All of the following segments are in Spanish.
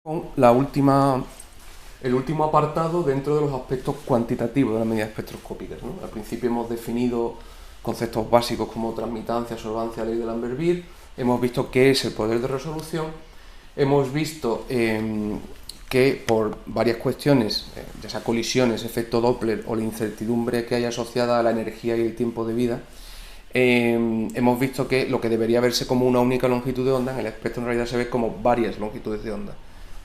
Con el último apartado dentro de los aspectos cuantitativos de las medidas espectroscópicas, ¿no? Al principio hemos definido conceptos básicos como transmitancia, absorbancia, ley de Lambert-Beer, hemos visto qué es el poder de resolución, hemos visto que por varias cuestiones, ya sea colisiones, efecto Doppler o la incertidumbre que hay asociada a la energía y el tiempo de vida, hemos visto que lo que debería verse como una única longitud de onda en el espectro en realidad se ve como varias longitudes de onda.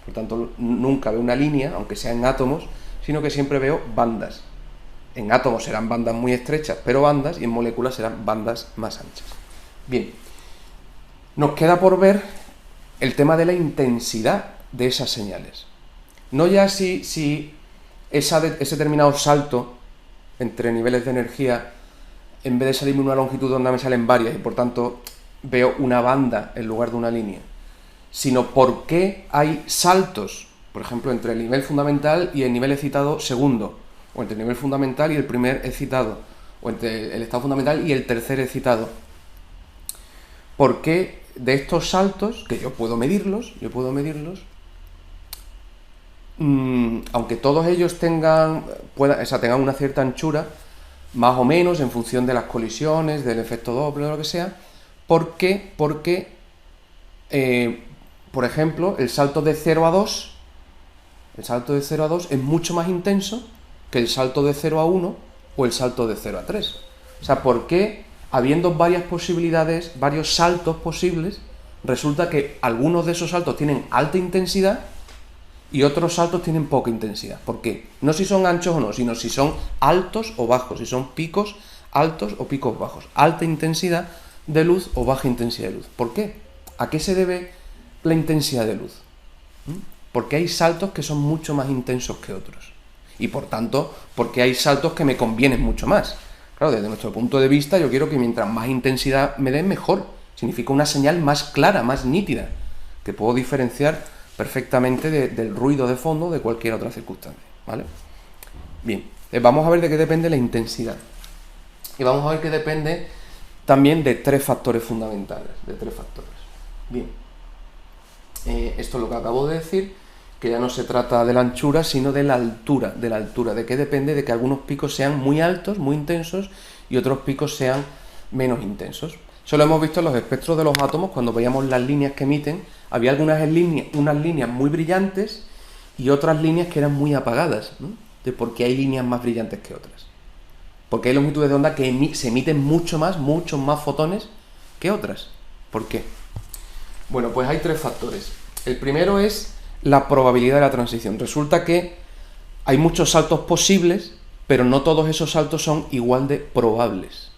Por tanto, nunca veo una línea, aunque sea en átomos, sino que siempre veo bandas. En átomos serán bandas muy estrechas, pero bandas, y en moléculas serán bandas más anchas. Bien, nos queda por ver el tema de la intensidad de esas señales. No ya si ese determinado salto entre niveles de energía, en vez de salirme una longitud de onda, me salen varias, y por tanto veo una banda en lugar de una línea, sino por qué hay saltos, por ejemplo, entre el nivel fundamental y el nivel excitado segundo, o entre el nivel fundamental y el primer excitado, o entre el estado fundamental y el tercer excitado. ¿Por qué de estos saltos, que yo puedo medirlos, aunque todos ellos tengan una cierta anchura, más o menos en función de las colisiones, del efecto Doppler o lo que sea, ¿por qué? Porque por ejemplo, el salto de 0 a 2 es mucho más intenso que el salto de 0 a 1 o el salto de 0 a 3. O sea, ¿por qué, habiendo varias posibilidades, varios saltos posibles, resulta que algunos de esos saltos tienen alta intensidad y otros saltos tienen poca intensidad? ¿Por qué? No si son anchos o no, sino si son altos o bajos, si son picos altos o picos bajos, alta intensidad de luz o baja intensidad de luz. ¿Por qué? ¿A qué se debe la intensidad de luz? Porque hay saltos que son mucho más intensos que otros. Y por tanto, porque hay saltos que me convienen mucho más. Claro, desde nuestro punto de vista, yo quiero que mientras más intensidad me den, mejor. Significa una señal más clara, más nítida, que puedo diferenciar perfectamente del ruido de fondo de cualquier otra circunstancia, ¿vale? Bien, vamos a ver de qué depende la intensidad. Y vamos a ver que depende también de tres factores fundamentales, Bien, esto es lo que acabo de decir, que ya no se trata de la anchura, sino de la altura, de qué depende de que algunos picos sean muy altos, muy intensos, y otros picos sean menos intensos. Eso lo hemos visto en los espectros de los átomos, cuando veíamos las líneas que emiten, había unas líneas muy brillantes y otras líneas que eran muy apagadas, ¿no? ¿Por qué hay líneas más brillantes que otras? Porque hay longitudes de onda que se emiten muchos más fotones que otras. ¿Por qué? Bueno, pues hay tres factores. El primero es la probabilidad de la transición. Resulta que hay muchos saltos posibles, pero no todos esos saltos son igual de probables.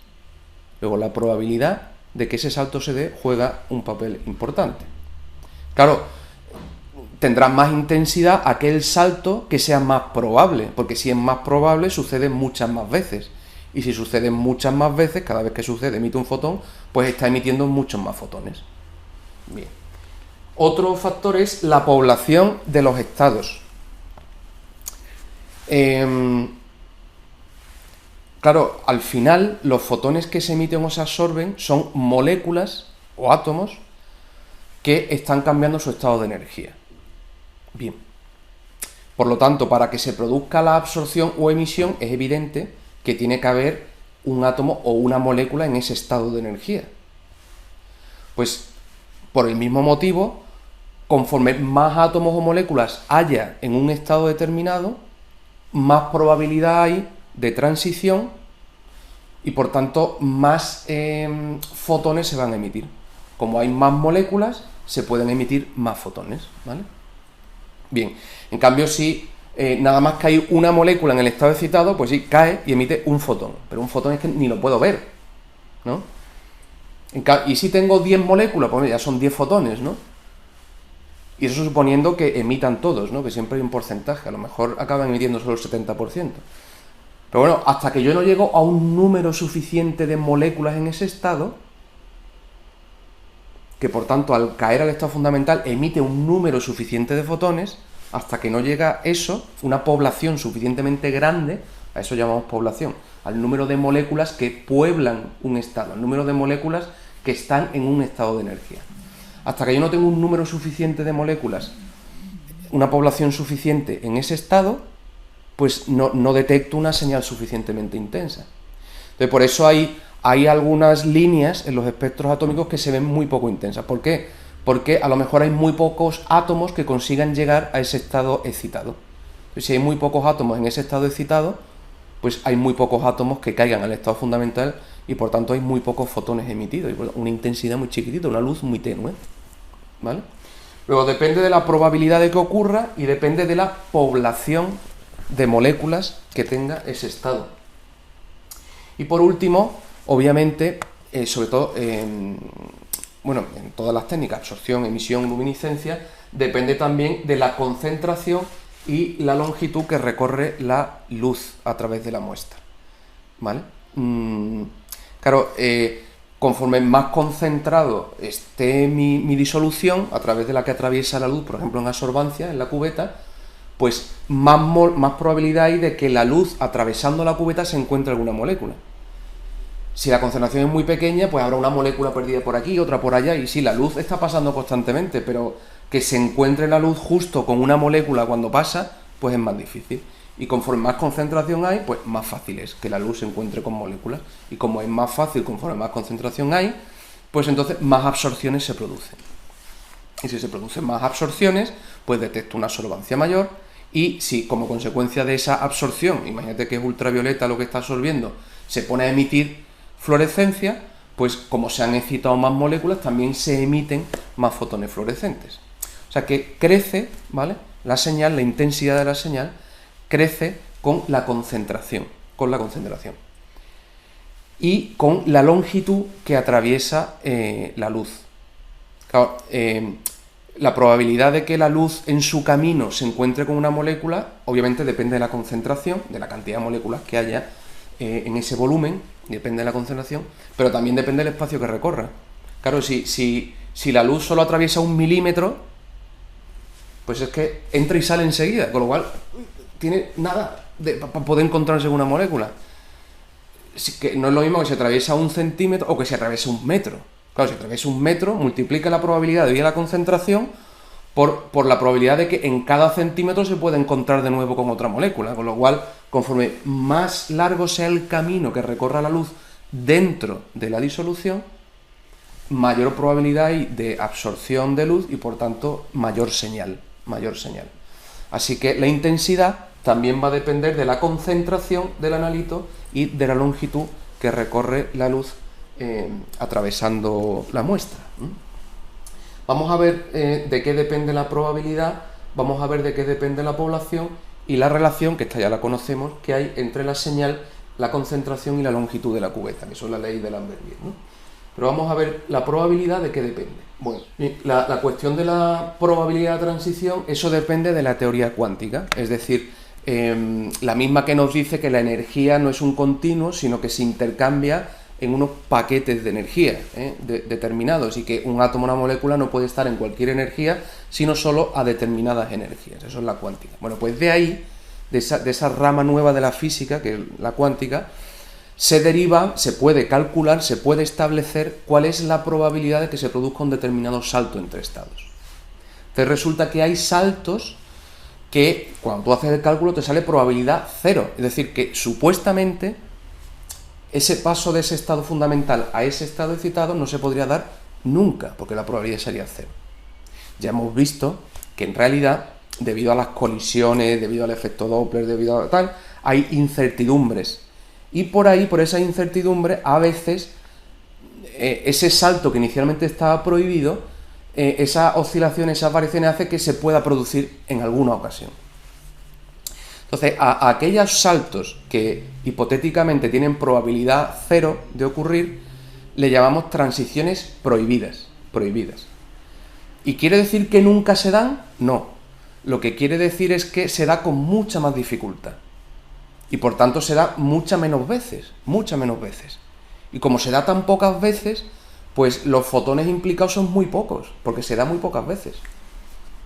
Luego, la probabilidad de que ese salto se dé juega un papel importante. Claro, tendrá más intensidad aquel salto que sea más probable, porque si es más probable sucede muchas más veces. Y si sucede muchas más veces, cada vez que sucede emite un fotón, pues está emitiendo muchos más fotones. Bien. Otro factor es la población de los estados. Claro, al final los fotones que se emiten o se absorben son moléculas o átomos que están cambiando su estado de energía. Bien. Por lo tanto, para que se produzca la absorción o emisión es evidente que tiene que haber un átomo o una molécula en ese estado de energía. Pues por el mismo motivo, conforme más átomos o moléculas haya en un estado determinado, más probabilidad hay de transición y por tanto más fotones se van a emitir. Como hay más moléculas, se pueden emitir más fotones, ¿vale? Bien, en cambio si nada más que hay una molécula en el estado excitado, pues sí, cae y emite un fotón, pero un fotón es que ni lo puedo ver, ¿no? Y si tengo 10 moléculas, pues ya son 10 fotones, ¿no? Y eso suponiendo que emitan todos, ¿no? Que siempre hay un porcentaje, a lo mejor acaban emitiendo solo el 70%. Pero bueno, hasta que yo no llego a un número suficiente de moléculas en ese estado, que por tanto al caer al estado fundamental emite un número suficiente de fotones, hasta que no llega eso, una población suficientemente grande, a eso llamamos población, al número de moléculas que pueblan un estado, al número de moléculas que están en un estado de energía. Hasta que yo no tengo un número suficiente de moléculas una población suficiente en ese estado, pues no detecto una señal suficientemente intensa. Entonces, por eso hay algunas líneas en los espectros atómicos que se ven muy poco intensas. ¿Por qué? Porque a lo mejor hay muy pocos átomos que consigan llegar a ese estado excitado. Entonces, si hay muy pocos átomos en ese estado excitado, pues hay muy pocos átomos que caigan al estado fundamental y por tanto hay muy pocos fotones emitidos, y una intensidad muy chiquitita, una luz muy tenue, ¿vale? Luego depende de la probabilidad de que ocurra y depende de la población de moléculas que tenga ese estado. Y por último, obviamente, sobre todo en todas las técnicas, absorción, emisión, luminiscencia, depende también de la concentración y la longitud que recorre la luz a través de la muestra, ¿vale? Claro, conforme más concentrado esté mi disolución, a través de la que atraviesa la luz, por ejemplo en absorbancia, en la cubeta, pues más probabilidad hay de que la luz atravesando la cubeta se encuentre alguna molécula. Si la concentración es muy pequeña, pues habrá una molécula perdida por aquí, otra por allá, y sí, la luz está pasando constantemente, pero que se encuentre la luz justo con una molécula cuando pasa, pues es más difícil. Y conforme más concentración hay, pues más fácil es que la luz se encuentre con moléculas. Y como es más fácil conforme más concentración hay, pues entonces más absorciones se producen. Y si se producen más absorciones, pues detecto una absorbancia mayor. Y si como consecuencia de esa absorción, imagínate que es ultravioleta lo que está absorbiendo, se pone a emitir fluorescencia, pues como se han excitado más moléculas, también se emiten más fotones fluorescentes. O sea que crece, ¿vale?, la señal, la intensidad de la señal, crece con la concentración. Y con la longitud que atraviesa la luz. Claro, la probabilidad de que la luz en su camino se encuentre con una molécula, obviamente depende de la concentración, de la cantidad de moléculas que haya en ese volumen, depende de la concentración, pero también depende del espacio que recorra. Claro, si la luz solo atraviesa 1 milímetro, pues es que entra y sale enseguida, con lo cual tiene nada para poder encontrarse con una molécula. Que no es lo mismo que se atraviesa 1 centímetro o que se atraviesa 1 metro. Claro, si atraviesa 1 metro, multiplica la probabilidad de ir a la concentración por la probabilidad de que en cada centímetro se pueda encontrar de nuevo con otra molécula, con lo cual, conforme más largo sea el camino que recorra la luz dentro de la disolución, mayor probabilidad hay de absorción de luz y por tanto mayor señal. Así que la intensidad también va a depender de la concentración del analito y de la longitud que recorre la luz atravesando la muestra. Vamos a ver de qué depende la probabilidad, vamos a ver de qué depende la población y la relación, que esta ya la conocemos, que hay entre la señal, la concentración y la longitud de la cubeta, que son la ley de Lambert-Beer, ¿no? Pero vamos a ver la probabilidad de qué depende. Bueno, la cuestión de la probabilidad de transición, eso depende de la teoría cuántica, es decir, la misma que nos dice que la energía no es un continuo, sino que se intercambia en unos paquetes de energía determinados, y que un átomo o una molécula no puede estar en cualquier energía, sino solo a determinadas energías. Eso es la cuántica. Bueno, pues de ahí, de esa rama nueva de la física, que es la cuántica, se deriva, se puede calcular, se puede establecer cuál es la probabilidad de que se produzca un determinado salto entre estados. Entonces resulta que hay saltos que, cuando tú haces el cálculo, te sale probabilidad 0. Es decir, que supuestamente ese paso de ese estado fundamental a ese estado excitado no se podría dar nunca, porque la probabilidad sería 0. Ya hemos visto que en realidad, debido a las colisiones, debido al efecto Doppler, debido a tal, hay incertidumbres. Y por ahí, por esa incertidumbre, a veces ese salto que inicialmente estaba prohibido, esa oscilación, esas variaciones hace que se pueda producir en alguna ocasión. Entonces, a aquellos saltos que hipotéticamente tienen probabilidad 0 de ocurrir, le llamamos transiciones prohibidas. ¿Y quiere decir que nunca se dan? No. Lo que quiere decir es que se da con mucha más dificultad. Y por tanto se da muchas menos veces. Y como se da tan pocas veces, pues los fotones implicados son muy pocos, porque se da muy pocas veces.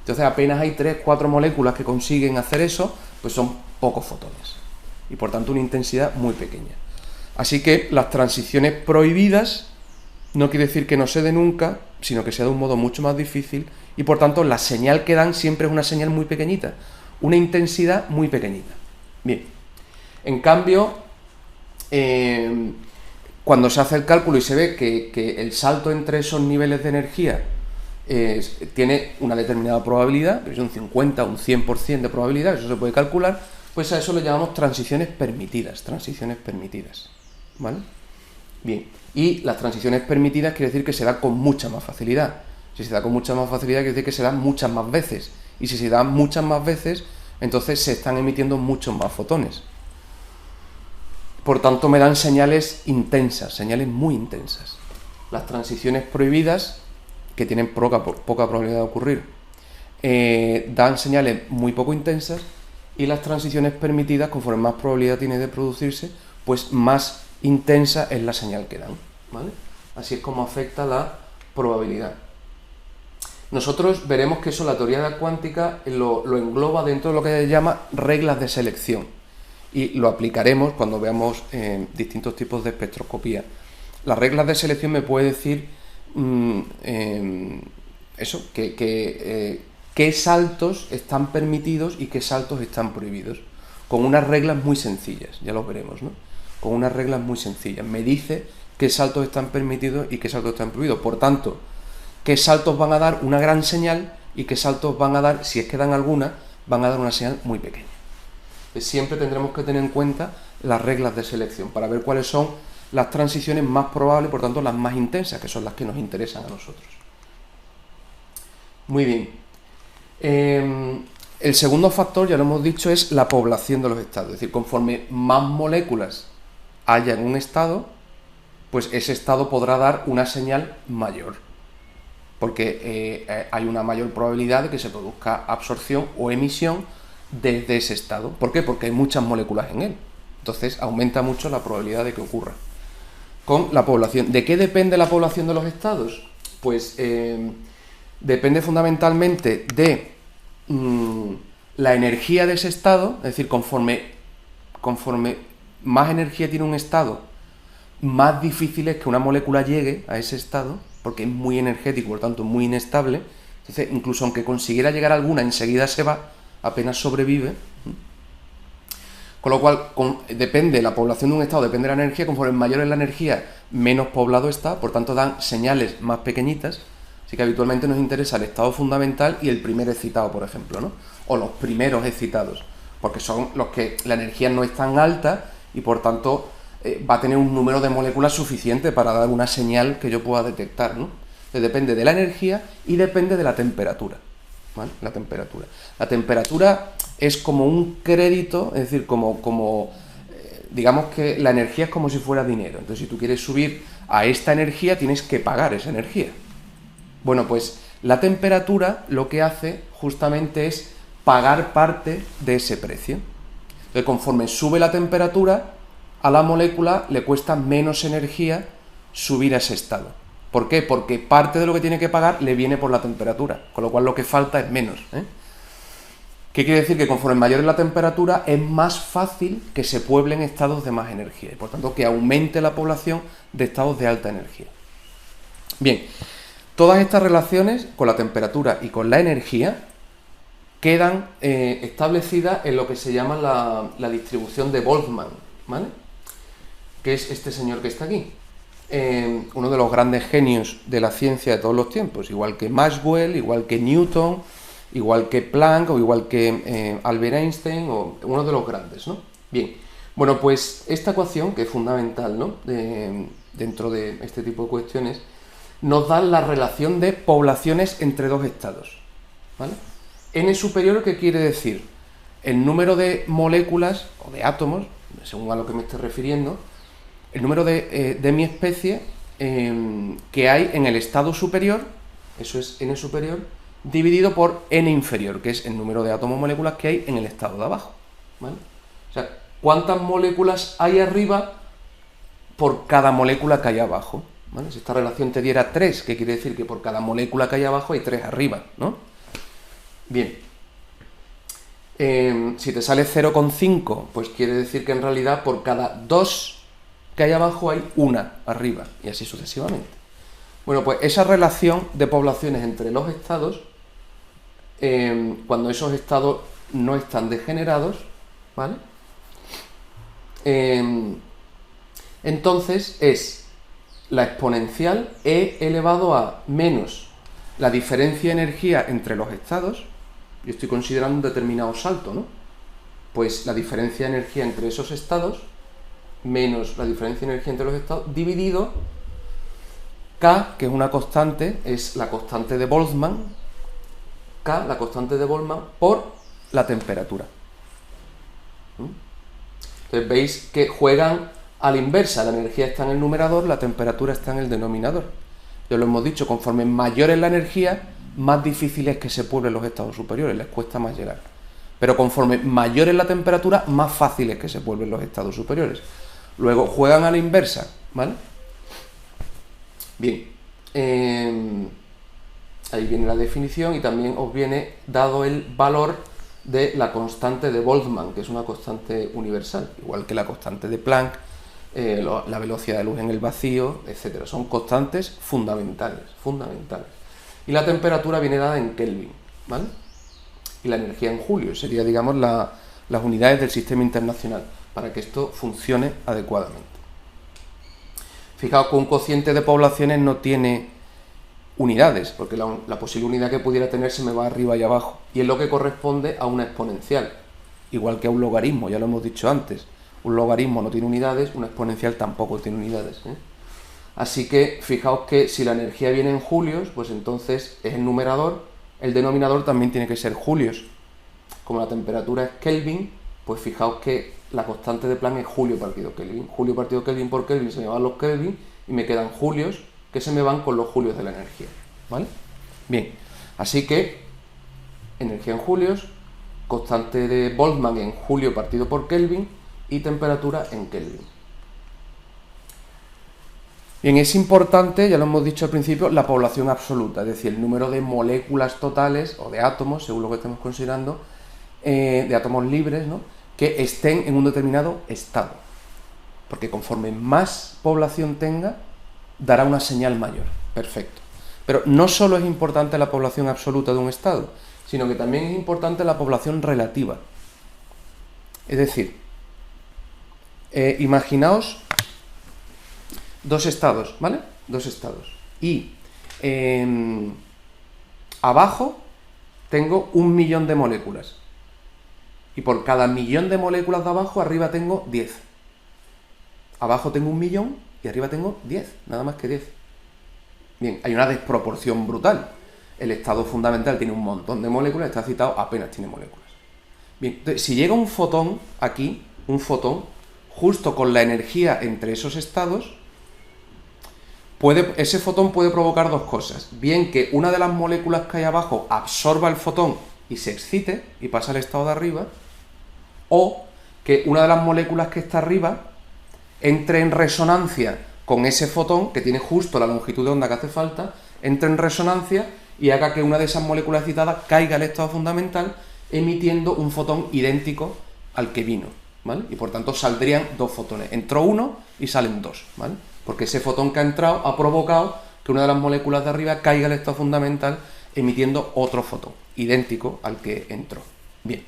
Entonces apenas hay 3-4 moléculas que consiguen hacer eso, pues son pocos fotones. Y por tanto una intensidad muy pequeña. Así que las transiciones prohibidas no quiere decir que no se dé nunca, sino que sea de un modo mucho más difícil y por tanto la señal que dan siempre es una señal muy pequeñita, una intensidad muy pequeñita. Bien, en cambio, cuando se hace el cálculo y se ve que el salto entre esos niveles de energía tiene una determinada probabilidad, es un 50 o un 100% de probabilidad, eso se puede calcular, pues a eso le llamamos transiciones permitidas, ¿vale? Bien, y las transiciones permitidas quiere decir que se da con mucha más facilidad. Si se da con mucha más facilidad quiere decir que se dan muchas más veces, y si se dan muchas más veces, entonces se están emitiendo muchos más fotones. Por tanto, me dan señales intensas, señales muy intensas. Las transiciones prohibidas, que tienen poca probabilidad de ocurrir, dan señales muy poco intensas, y las transiciones permitidas, conforme más probabilidad tiene de producirse, pues más intensa es la señal que dan, ¿vale? Así es como afecta la probabilidad. Nosotros veremos que eso la teoría de la cuántica lo engloba dentro de lo que se llama reglas de selección, y lo aplicaremos cuando veamos distintos tipos de espectroscopía. Las reglas de selección me puede decir eso, qué saltos están permitidos y qué saltos están prohibidos, con unas reglas muy sencillas, ya lo veremos, ¿no? Con unas reglas muy sencillas. Me dice qué saltos están permitidos y qué saltos están prohibidos. Por tanto, qué saltos van a dar una gran señal y qué saltos van a dar, si es que dan alguna, van a dar una señal muy pequeña. Siempre tendremos que tener en cuenta las reglas de selección para ver cuáles son las transiciones más probables, por tanto las más intensas, que son las que nos interesan a nosotros. Muy bien. El segundo factor, ya lo hemos dicho, es la población de los estados. Es decir, conforme más moléculas haya en un estado, pues ese estado podrá dar una señal mayor, porque hay una mayor probabilidad de que se produzca absorción o emisión desde ese estado. ¿Por qué? Porque hay muchas moléculas en él. Entonces aumenta mucho la probabilidad de que ocurra. Con la población. ¿De qué depende la población de los estados? Pues depende fundamentalmente de la energía de ese estado, es decir, conforme más energía tiene un estado, más difícil es que una molécula llegue a ese estado, porque es muy energético, por tanto muy inestable. Entonces, incluso aunque consiguiera llegar a alguna, enseguida se va, apenas sobrevive. Con lo cual, depende la población de un estado, depende de la energía. Conforme mayor es la energía, menos poblado está, por tanto dan señales más pequeñitas. Así que habitualmente nos interesa el estado fundamental y el primer excitado, por ejemplo, ¿no? O los primeros excitados, porque son los que la energía no es tan alta y por tanto va a tener un número de moléculas suficiente para dar una señal que yo pueda detectar, ¿no? Entonces, depende de la energía y depende de la temperatura, ¿vale? La temperatura es como un crédito, es decir, digamos que la energía es como si fuera dinero. Entonces, si tú quieres subir a esta energía, tienes que pagar esa energía. Bueno, pues la temperatura lo que hace justamente es pagar parte de ese precio. Entonces, conforme sube la temperatura, a la molécula le cuesta menos energía subir a ese estado. ¿Por qué? Porque parte de lo que tiene que pagar le viene por la temperatura, con lo cual lo que falta es menos, ¿eh? ¿Qué quiere decir? Que conforme mayor es la temperatura, es más fácil que se pueblen estados de más energía y por tanto que aumente la población de estados de alta energía. Bien, todas estas relaciones con la temperatura y con la energía quedan establecidas en lo que se llama la distribución de Boltzmann, ¿vale? Que es este señor que está aquí. Uno de los grandes genios de la ciencia de todos los tiempos, igual que Maxwell, igual que Newton, igual que Planck o igual que Albert Einstein, o uno de los grandes, ¿no? Bien, bueno, pues esta ecuación, que es fundamental, ¿no? Dentro de este tipo de cuestiones, nos da la relación de poblaciones entre dos estados, ¿vale? N superior, ¿qué quiere decir? El número de moléculas o de átomos, según a lo que me esté refiriendo, el número de mi especie que hay en el estado superior, eso es N superior, dividido por N inferior, que es el número de átomos moléculas que hay en el estado de abajo, ¿vale? O sea, ¿cuántas moléculas hay arriba por cada molécula que hay abajo? ¿Vale? Si esta relación te diera 3, ¿qué quiere decir? Que por cada molécula que hay abajo hay 3 arriba, ¿no? Bien. Si te sale 0,5, pues quiere decir que en realidad por cada 2 que hay abajo hay 1 arriba, y así sucesivamente. Bueno, pues esa relación de poblaciones entre los estados cuando esos estados no están degenerados, ¿vale? Entonces es la exponencial e elevado a menos la diferencia de energía entre los estados. Yo estoy considerando un determinado salto, ¿no? Pues la diferencia de energía entre esos estados menos la diferencia de energía entre los estados dividido K, que es una constante, es la constante de Boltzmann, K, la constante de Boltzmann, por la temperatura. Entonces veis que juegan a la inversa, la energía está en el numerador, la temperatura está en el denominador. Ya lo hemos dicho, conforme mayor es la energía, más difícil es que se pueblen los estados superiores, les cuesta más llegar. Pero conforme mayor es la temperatura, más fácil es que se pueblen los estados superiores. Luego juegan a la inversa, ¿vale? Bien, ahí viene la definición y también os viene dado el valor de la constante de Boltzmann, que es una constante universal, igual que la constante de Planck, la velocidad de luz en el vacío, etc. Son constantes fundamentales. Y la temperatura viene dada en Kelvin, ¿vale? Y la energía en julio, sería, digamos, las unidades del sistema internacional, para que esto funcione adecuadamente. Fijaos que un cociente de poblaciones no tiene unidades, porque la posible unidad que pudiera tener se me va arriba y abajo, y es lo que corresponde a una exponencial, igual que a un logaritmo, ya lo hemos dicho antes. Un logaritmo no tiene unidades, una exponencial tampoco tiene unidades, ¿eh? Así que fijaos que si la energía viene en julios, pues entonces es el numerador, el denominador también tiene que ser julios. Como la temperatura es Kelvin, pues fijaos que la constante de Planck es julio partido Kelvin. Julio partido Kelvin por Kelvin se me van los Kelvin y me quedan julios que se me van con los julios de la energía, ¿vale? Bien, así que energía en julios, constante de Boltzmann en julio partido por Kelvin y temperatura en Kelvin. Bien, es importante, ya lo hemos dicho al principio, la población absoluta, es decir, el número de moléculas totales o de átomos, según lo que estemos considerando, de átomos libres, ¿no?, que estén en un determinado estado. Porque conforme más población tenga, dará una señal mayor. Perfecto. Pero no solo es importante la población absoluta de un estado, sino que también es importante la población relativa. Es decir, imaginaos dos estados, ¿vale? Dos estados. Y abajo tengo 1 millón de moléculas. Y por cada millón de moléculas de abajo, arriba tengo 10. Abajo tengo 1 millón y arriba tengo 10, nada más que 10. Bien, hay una desproporción brutal. El estado fundamental tiene un montón de moléculas, está citado apenas tiene moléculas. Bien, entonces, si llega un fotón aquí, un fotón, justo con la energía entre esos estados, ese fotón puede provocar dos cosas. Bien que una de las moléculas que hay abajo absorba el fotón y se excite y pasa al estado de arriba, o que una de las moléculas que está arriba entre en resonancia con ese fotón, que tiene justo la longitud de onda que hace falta, entre en resonancia y haga que una de esas moléculas excitadas caiga al estado fundamental, emitiendo un fotón idéntico al que vino, ¿vale? Y por tanto saldrían dos fotones. Entró uno y salen dos, ¿vale? Porque ese fotón que ha entrado ha provocado que una de las moléculas de arriba caiga al estado fundamental, emitiendo otro fotón, idéntico al que entró. Bien.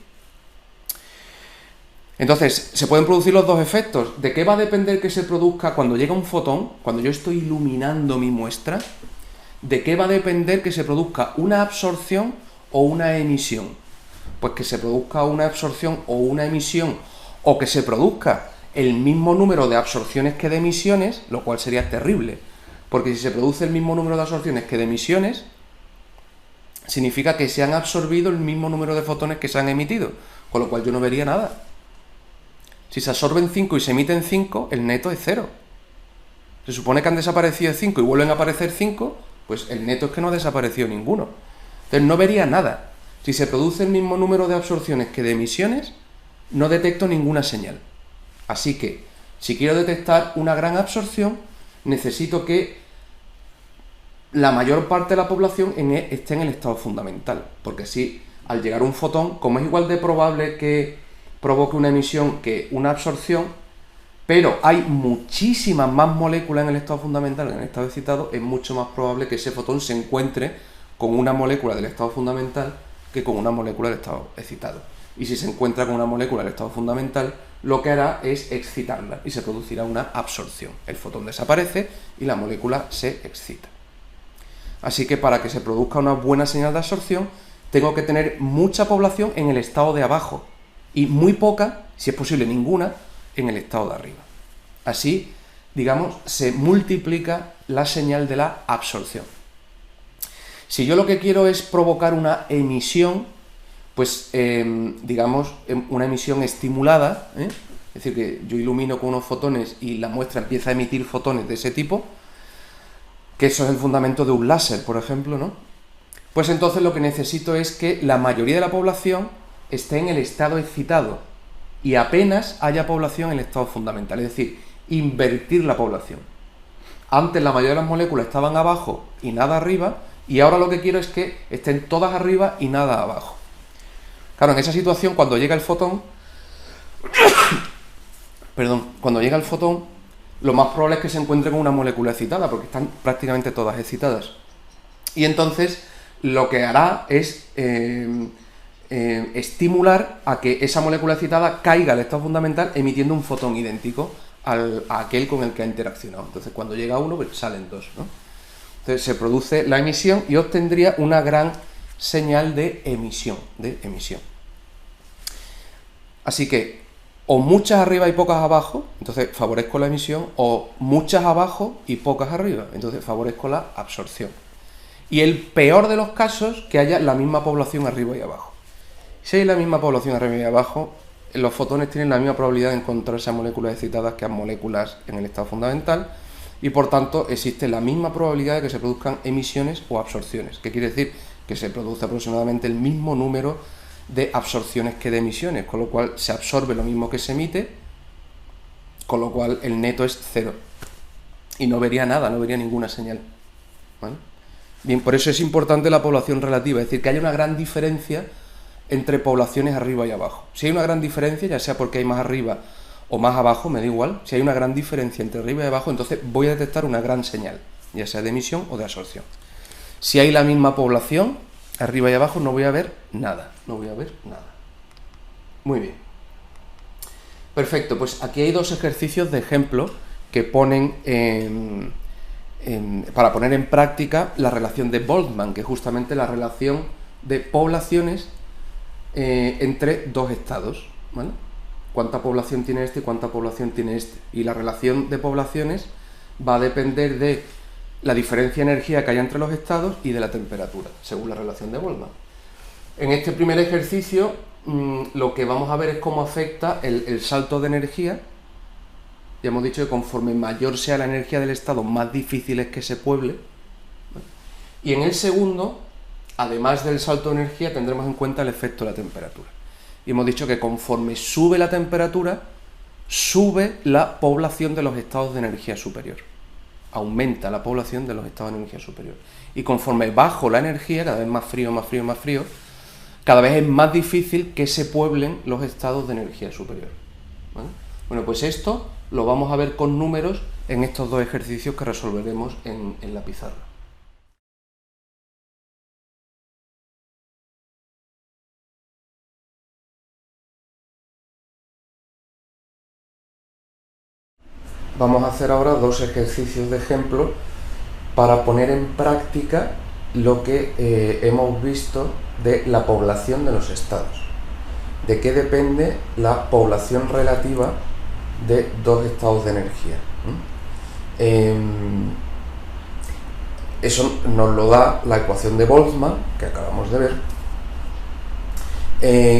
Entonces, se pueden producir los dos efectos. ¿De qué va a depender que se produzca cuando llega un fotón, cuando yo estoy iluminando mi muestra? ¿De qué va a depender que se produzca una absorción o una emisión? Pues que se produzca una absorción o una emisión, o que se produzca el mismo número de absorciones que de emisiones, lo cual sería terrible, porque si se produce el mismo número de absorciones que de emisiones, significa que se han absorbido el mismo número de fotones que se han emitido, con lo cual yo no vería nada. Si se absorben 5 y se emiten 5, el neto es 0. Se supone que han desaparecido 5 y vuelven a aparecer 5, pues el neto es que no ha desaparecido ninguno. Entonces no vería nada. Si se produce el mismo número de absorciones que de emisiones, no detecto ninguna señal. Así que, si quiero detectar una gran absorción, necesito que la mayor parte de la población esté en el estado fundamental. Porque así, al llegar un fotón, como es igual de probable que provoque una emisión que una absorción, pero hay muchísimas más moléculas en el estado fundamental que en el estado excitado, es mucho más probable que ese fotón se encuentre con una molécula del estado fundamental que con una molécula del estado excitado. Y si se encuentra con una molécula del estado fundamental, lo que hará es excitarla y se producirá una absorción. El fotón desaparece y la molécula se excita. Así que para que se produzca una buena señal de absorción, tengo que tener mucha población en el estado de abajo y muy poca, si es posible ninguna, en el estado de arriba. Así, digamos, se multiplica la señal de la absorción. Si yo lo que quiero es provocar una emisión, pues digamos, una emisión estimulada, es decir, que yo ilumino con unos fotones y la muestra empieza a emitir fotones de ese tipo, que eso es el fundamento de un láser, por ejemplo, ¿no? Pues entonces lo que necesito es que la mayoría de la población esté en el estado excitado y apenas haya población en el estado fundamental, es decir, invertir la población. Antes la mayoría de las moléculas estaban abajo y nada arriba, y ahora lo que quiero es que estén todas arriba y nada abajo. Claro, en esa situación, cuando llega el fotón, cuando llega el fotón, lo más probable es que se encuentre con una molécula excitada, porque están prácticamente todas excitadas. Y entonces lo que hará es estimular a que esa molécula excitada caiga al estado fundamental emitiendo un fotón idéntico a aquel con el que ha interaccionado. Entonces cuando llega uno, pues salen dos, ¿no? Entonces se produce la emisión y obtendría una gran señal de emisión. Así que o muchas arriba y pocas abajo, entonces favorezco la emisión, o muchas abajo y pocas arriba, entonces favorezco la absorción. Y el peor de los casos, que haya la misma población arriba y abajo. Si hay la misma población arriba y abajo, los fotones tienen la misma probabilidad de encontrarse a moléculas excitadas que a moléculas en el estado fundamental, y por tanto existe la misma probabilidad de que se produzcan emisiones o absorciones, que quiere decir que se produce aproximadamente el mismo número de absorciones que de emisiones, con lo cual se absorbe lo mismo que se emite, con lo cual el neto es cero. Y no vería nada, no vería ninguna señal. ¿Vale? Bien, por eso es importante la población relativa, es decir, que haya una gran diferencia entre poblaciones arriba y abajo. Si hay una gran diferencia, ya sea porque hay más arriba o más abajo, me da igual, si hay una gran diferencia entre arriba y abajo, entonces voy a detectar una gran señal, ya sea de emisión o de absorción. Si hay la misma población, arriba y abajo, no voy a ver nada, Muy bien. Perfecto, pues aquí hay dos ejercicios de ejemplo que ponen para poner en práctica la relación de Boltzmann, que es justamente la relación de poblaciones entre dos estados, ¿vale? Cuánta población tiene este y cuánta población tiene este. Y la relación de poblaciones va a depender de la diferencia de energía que haya entre los estados y de la temperatura, según la relación de Boltzmann. En este primer ejercicio lo que vamos a ver es cómo afecta el salto de energía. Ya hemos dicho que conforme mayor sea la energía del estado, más difícil es que se pueble. Y en el segundo, además del salto de energía, tendremos en cuenta el efecto de la temperatura. Y hemos dicho que conforme sube la temperatura, sube la población de los estados de energía superior. Aumenta la población de los estados de energía superior. Y conforme bajo la energía, cada vez más frío, cada vez es más difícil que se pueblen los estados de energía superior. ¿Vale? Bueno, pues esto lo vamos a ver con números en estos dos ejercicios que resolveremos en la pizarra. Vamos a hacer ahora dos ejercicios de ejemplo para poner en práctica lo que hemos visto de la población de los estados. ¿De qué depende la población relativa de dos estados de energía? Eso nos lo da la ecuación de Boltzmann, que acabamos de ver,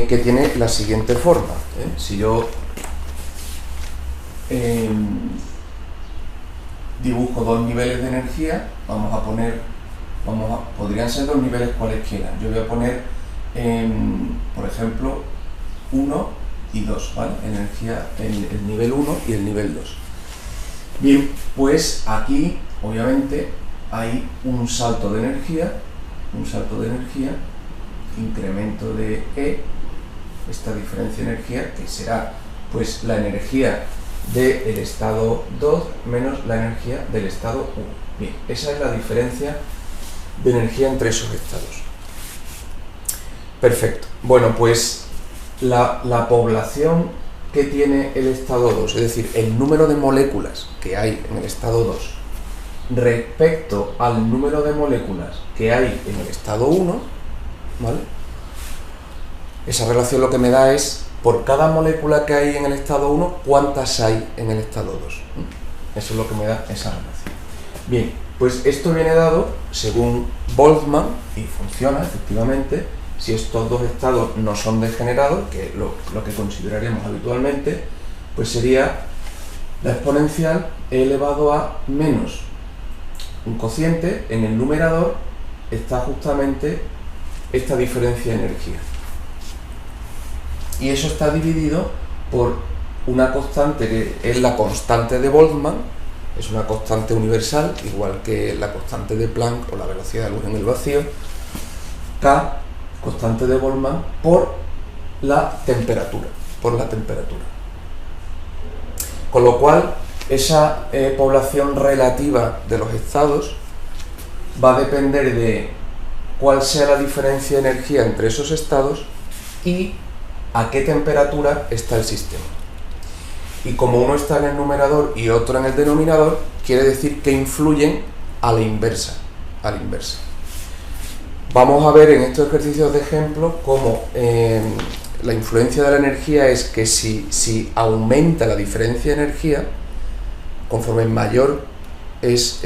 que tiene la siguiente forma. Si yo dibujo dos niveles de energía, podrían ser dos niveles cualesquiera. Yo voy a poner, por ejemplo, 1 y 2, ¿vale? Energía, el nivel 1 y el nivel 2. Bien, pues aquí, obviamente, hay un salto de energía, incremento de E, esta diferencia de energía, que será, pues, la energía del estado 2 menos la energía del estado 1. Bien, esa es la diferencia de energía entre esos estados. Perfecto. Bueno, pues la población que tiene el estado 2, es decir, el número de moléculas que hay en el estado 2 respecto al número de moléculas que hay en el estado 1, ¿vale? Esa relación lo que me da es, por cada molécula que hay en el estado 1, ¿cuántas hay en el estado 2? Eso es lo que me da esa relación. Bien, pues esto viene dado según Boltzmann, y funciona efectivamente, si estos dos estados no son degenerados, que es lo que consideraríamos habitualmente, pues sería la exponencial e elevado a menos un cociente. En el numerador está justamente esta diferencia de energía. Y eso está dividido por una constante que es la constante de Boltzmann, es una constante universal, igual que la constante de Planck o la velocidad de la luz en el vacío, K, constante de Boltzmann, por la temperatura. Con lo cual, esa población relativa de los estados va a depender de cuál sea la diferencia de energía entre esos estados y a qué temperatura está el sistema. Y como uno está en el numerador y otro en el denominador, quiere decir que influyen a la inversa. Vamos a ver en estos ejercicios de ejemplo cómo la influencia de la energía es que si aumenta la diferencia de energía, conforme mayor es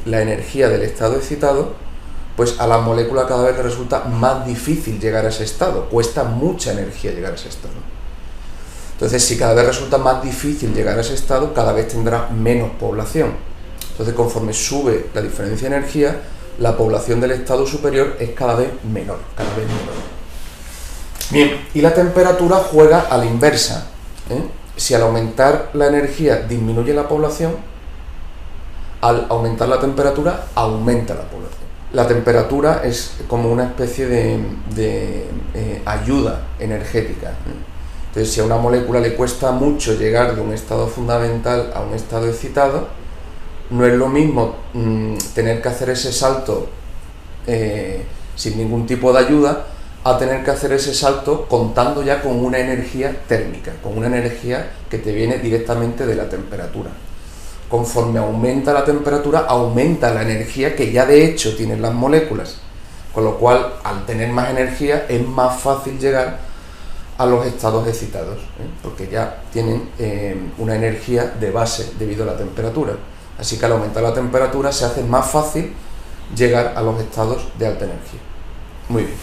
la energía del estado excitado, pues a la molécula cada vez le resulta más difícil llegar a ese estado, cuesta mucha energía llegar a ese estado. Entonces, si cada vez resulta más difícil llegar a ese estado, cada vez tendrá menos población. Entonces, conforme sube la diferencia de energía, la población del estado superior es cada vez menor. Bien, y la temperatura juega a la inversa, Si al aumentar la energía disminuye la población, al aumentar la temperatura aumenta la población. La temperatura es como una especie de ayuda energética. Entonces, si a una molécula le cuesta mucho llegar de un estado fundamental a un estado excitado, no es lo mismo tener que hacer ese salto sin ningún tipo de ayuda, a tener que hacer ese salto contando ya con una energía térmica, con una energía que te viene directamente de la temperatura. Conforme aumenta la temperatura, aumenta la energía que ya de hecho tienen las moléculas, con lo cual, al tener más energía, es más fácil llegar a los estados excitados, porque ya tienen una energía de base debido a la temperatura. Así que al aumentar la temperatura se hace más fácil llegar a los estados de alta energía. Muy bien.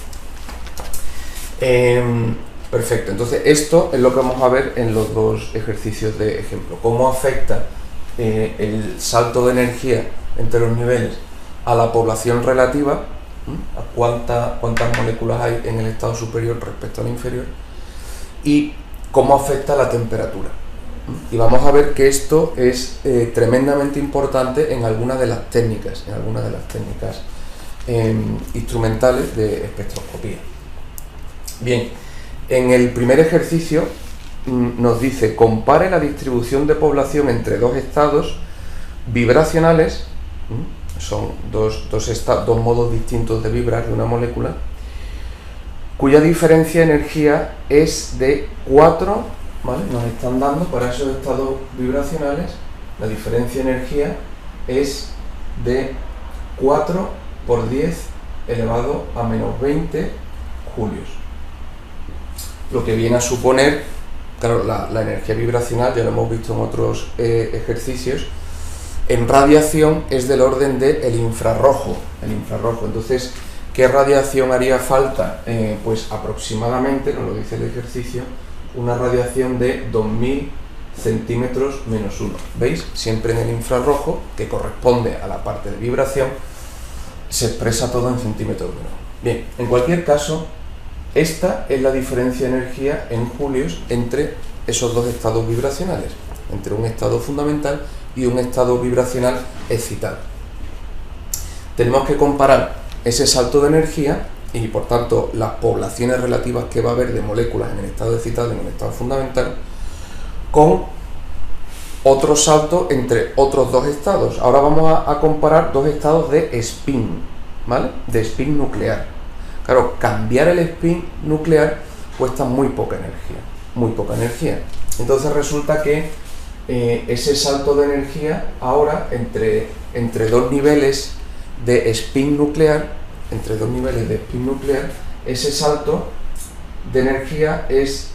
Perfecto, entonces esto es lo que vamos a ver en los dos ejercicios de ejemplo. Cómo afecta el salto de energía entre los niveles a la población relativa, a cuántas moléculas hay en el estado superior respecto al inferior, y cómo afecta la temperatura. Y vamos a ver que esto es tremendamente importante en algunas de las técnicas, instrumentales de espectroscopía. Bien, en el primer ejercicio nos dice: compare la distribución de población entre dos estados vibracionales, son dos modos distintos de vibrar de una molécula, cuya diferencia de energía es de 4, ¿vale? Nos están dando para esos estados vibracionales, la diferencia de energía es de 4 por 10 elevado a menos 20 julios. Lo que viene a suponer, claro, la energía vibracional, ya lo hemos visto en otros ejercicios, en radiación es del orden del infrarrojo. Entonces, ¿qué radiación haría falta? Pues aproximadamente, nos lo dice el ejercicio, una radiación de 2000 centímetros menos 1. ¿Veis? Siempre en el infrarrojo, que corresponde a la parte de vibración, se expresa todo en centímetros menos 1. Bien, en cualquier caso, esta es la diferencia de energía en julios entre esos dos estados vibracionales, entre un estado fundamental y un estado vibracional excitado. Tenemos que comparar ese salto de energía y, por tanto, las poblaciones relativas que va a haber de moléculas en el estado excitado y en el estado fundamental con otro salto entre otros dos estados. Ahora vamos a comparar dos estados de spin, ¿vale? De spin nuclear. Claro, cambiar el spin nuclear cuesta muy poca energía, muy poca energía. Entonces resulta que ese salto de energía ahora entre dos niveles de spin nuclear, ese salto de energía es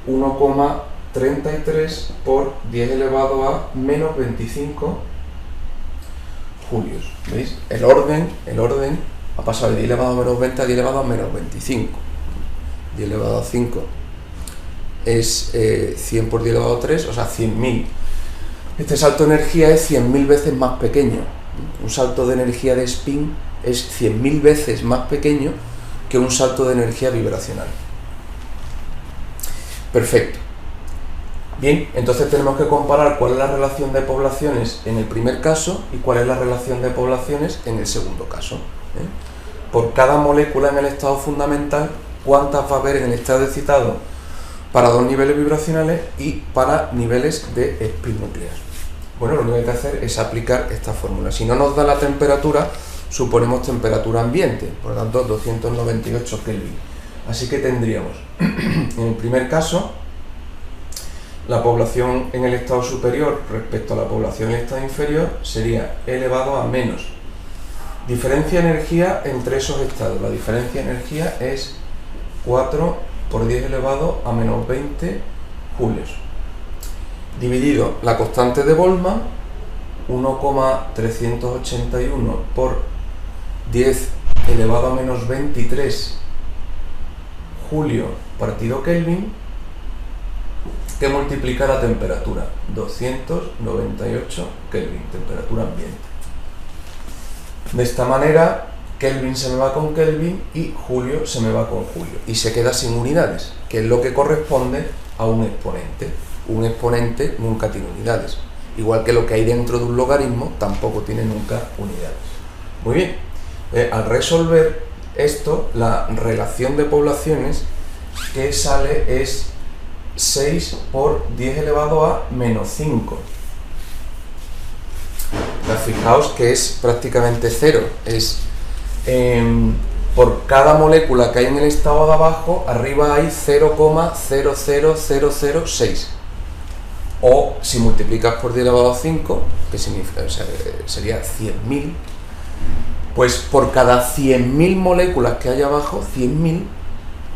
1,33 por 10 elevado a menos 25 julios. ¿Veis? El orden ha pasado de 10 elevado a menos 20 a 10 elevado a menos 25. 10 elevado a 5 es 100 por 10 elevado a 3, o sea, 100.000. Este salto de energía es 100.000 veces más pequeño. Un salto de energía de spin es 100.000 veces más pequeño que un salto de energía vibracional. Perfecto. Bien, entonces tenemos que comparar cuál es la relación de poblaciones en el primer caso y cuál es la relación de poblaciones en el segundo caso. Por cada molécula en el estado fundamental, cuántas va a haber en el estado excitado para dos niveles vibracionales y para niveles de spin nuclear. Bueno, lo único que hay que hacer es aplicar esta fórmula. Si no nos da la temperatura, suponemos temperatura ambiente, por lo tanto 298 Kelvin. Así que tendríamos, en el primer caso, la población en el estado superior respecto a la población en el estado inferior sería elevado a menos. Diferencia de energía entre esos estados. La diferencia de energía es 4 por 10 elevado a menos 20 julios. Dividido la constante de Boltzmann, 1,381 por 10 elevado a menos 23 julio partido Kelvin, que multiplica la temperatura, 298 Kelvin, temperatura ambiente. De esta manera, Kelvin se me va con Kelvin y Julio se me va con Julio. Y se queda sin unidades, que es lo que corresponde a un exponente. Un exponente nunca tiene unidades. Igual que lo que hay dentro de un logaritmo tampoco tiene nunca unidades. Muy bien, al resolver esto, la relación de poblaciones que sale es 6 por 10 elevado a menos 5. Fijaos que es prácticamente cero. Es por cada molécula que hay en el estado de abajo, arriba hay 0,00006. O si multiplicas por 10 elevado a 5, que significa, o sea, sería 100.000, pues por cada 100.000 moléculas que hay abajo, 100.000,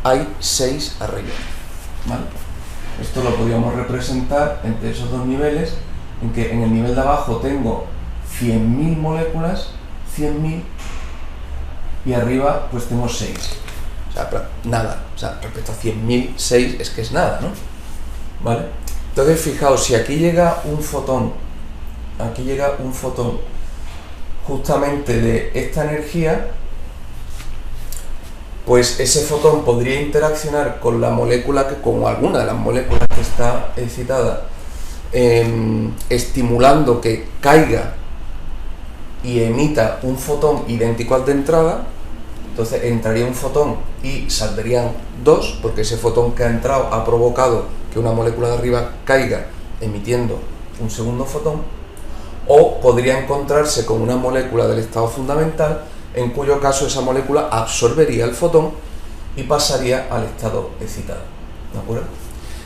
hay 6 arriba. ¿Vale? Esto lo podríamos representar entre esos dos niveles, en que en el nivel de abajo tengo 100.000 moléculas, 100.000, y arriba pues tengo 6. O sea, nada. O sea, respecto a 100.000, 6 es que es nada, ¿no? ¿Vale? Entonces, fijaos, si aquí llega un fotón, justamente de esta energía, pues ese fotón podría interaccionar con la molécula, con alguna de las moléculas que está excitada, estimulando que caiga y emita un fotón idéntico al de entrada. Entonces entraría un fotón y saldrían dos, porque ese fotón que ha entrado ha provocado que una molécula de arriba caiga emitiendo un segundo fotón. O podría encontrarse con una molécula del estado fundamental, en cuyo caso esa molécula absorbería el fotón y pasaría al estado excitado. ¿De acuerdo?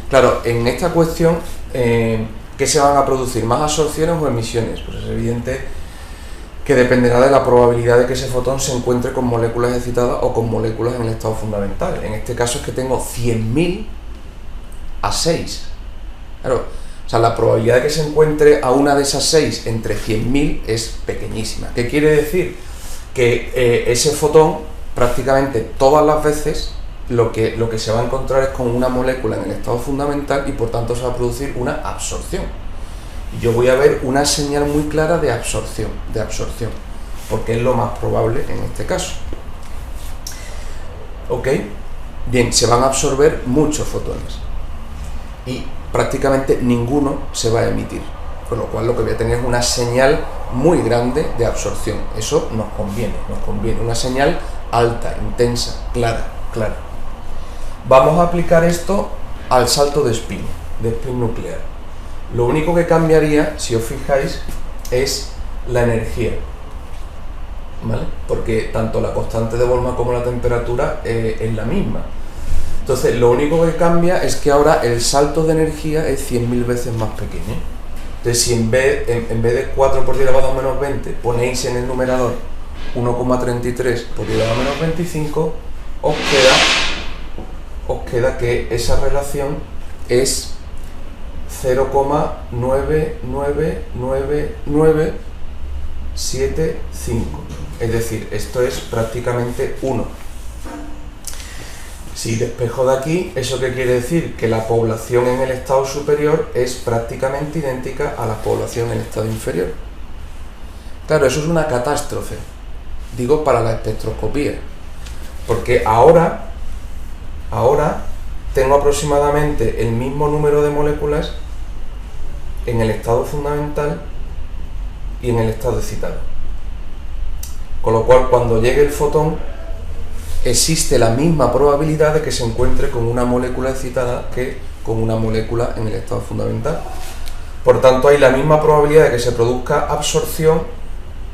Claro, en esta cuestión, ¿qué se van a producir? ¿Más absorciones o emisiones? Pues es evidente que dependerá de la probabilidad de que ese fotón se encuentre con moléculas excitadas o con moléculas en el estado fundamental. En este caso es que tengo 100.000 a 6. Claro, o sea, la probabilidad de que se encuentre a una de esas 6 entre 100.000 es pequeñísima. ¿Qué quiere decir? Que ese fotón, prácticamente todas las veces, lo que se va a encontrar es con una molécula en el estado fundamental y por tanto se va a producir una absorción. Yo voy a ver una señal muy clara de absorción, porque es lo más probable en este caso. ¿Ok? Bien, se van a absorber muchos fotones y prácticamente ninguno se va a emitir, con lo cual lo que voy a tener es una señal muy grande de absorción. Eso nos conviene, una señal alta, intensa, clara. Vamos a aplicar esto al salto de spin nuclear. Lo único que cambiaría, si os fijáis, es la energía. ¿vale? Porque tanto la constante de Boltzmann como la temperatura es la misma. Entonces, lo único que cambia es que ahora el salto de energía es 100.000 veces más pequeño. Entonces, si en vez de 4 por 10 elevado a menos 20 ponéis en el numerador 1,33 por 10 elevado a menos 25, os queda que esa relación es 0,99975. Es decir, esto es prácticamente 1. Si despejo de aquí, ¿eso qué quiere decir? Que la población en el estado superior es prácticamente idéntica a la población en el estado inferior. Claro, eso es una catástrofe, digo, para la espectroscopía, porque ahora tengo aproximadamente el mismo número de moléculas en el estado fundamental y en el estado excitado. Con lo cual, cuando llegue el fotón, existe la misma probabilidad de que se encuentre con una molécula excitada que con una molécula en el estado fundamental. Por tanto, hay la misma probabilidad de que se produzca absorción,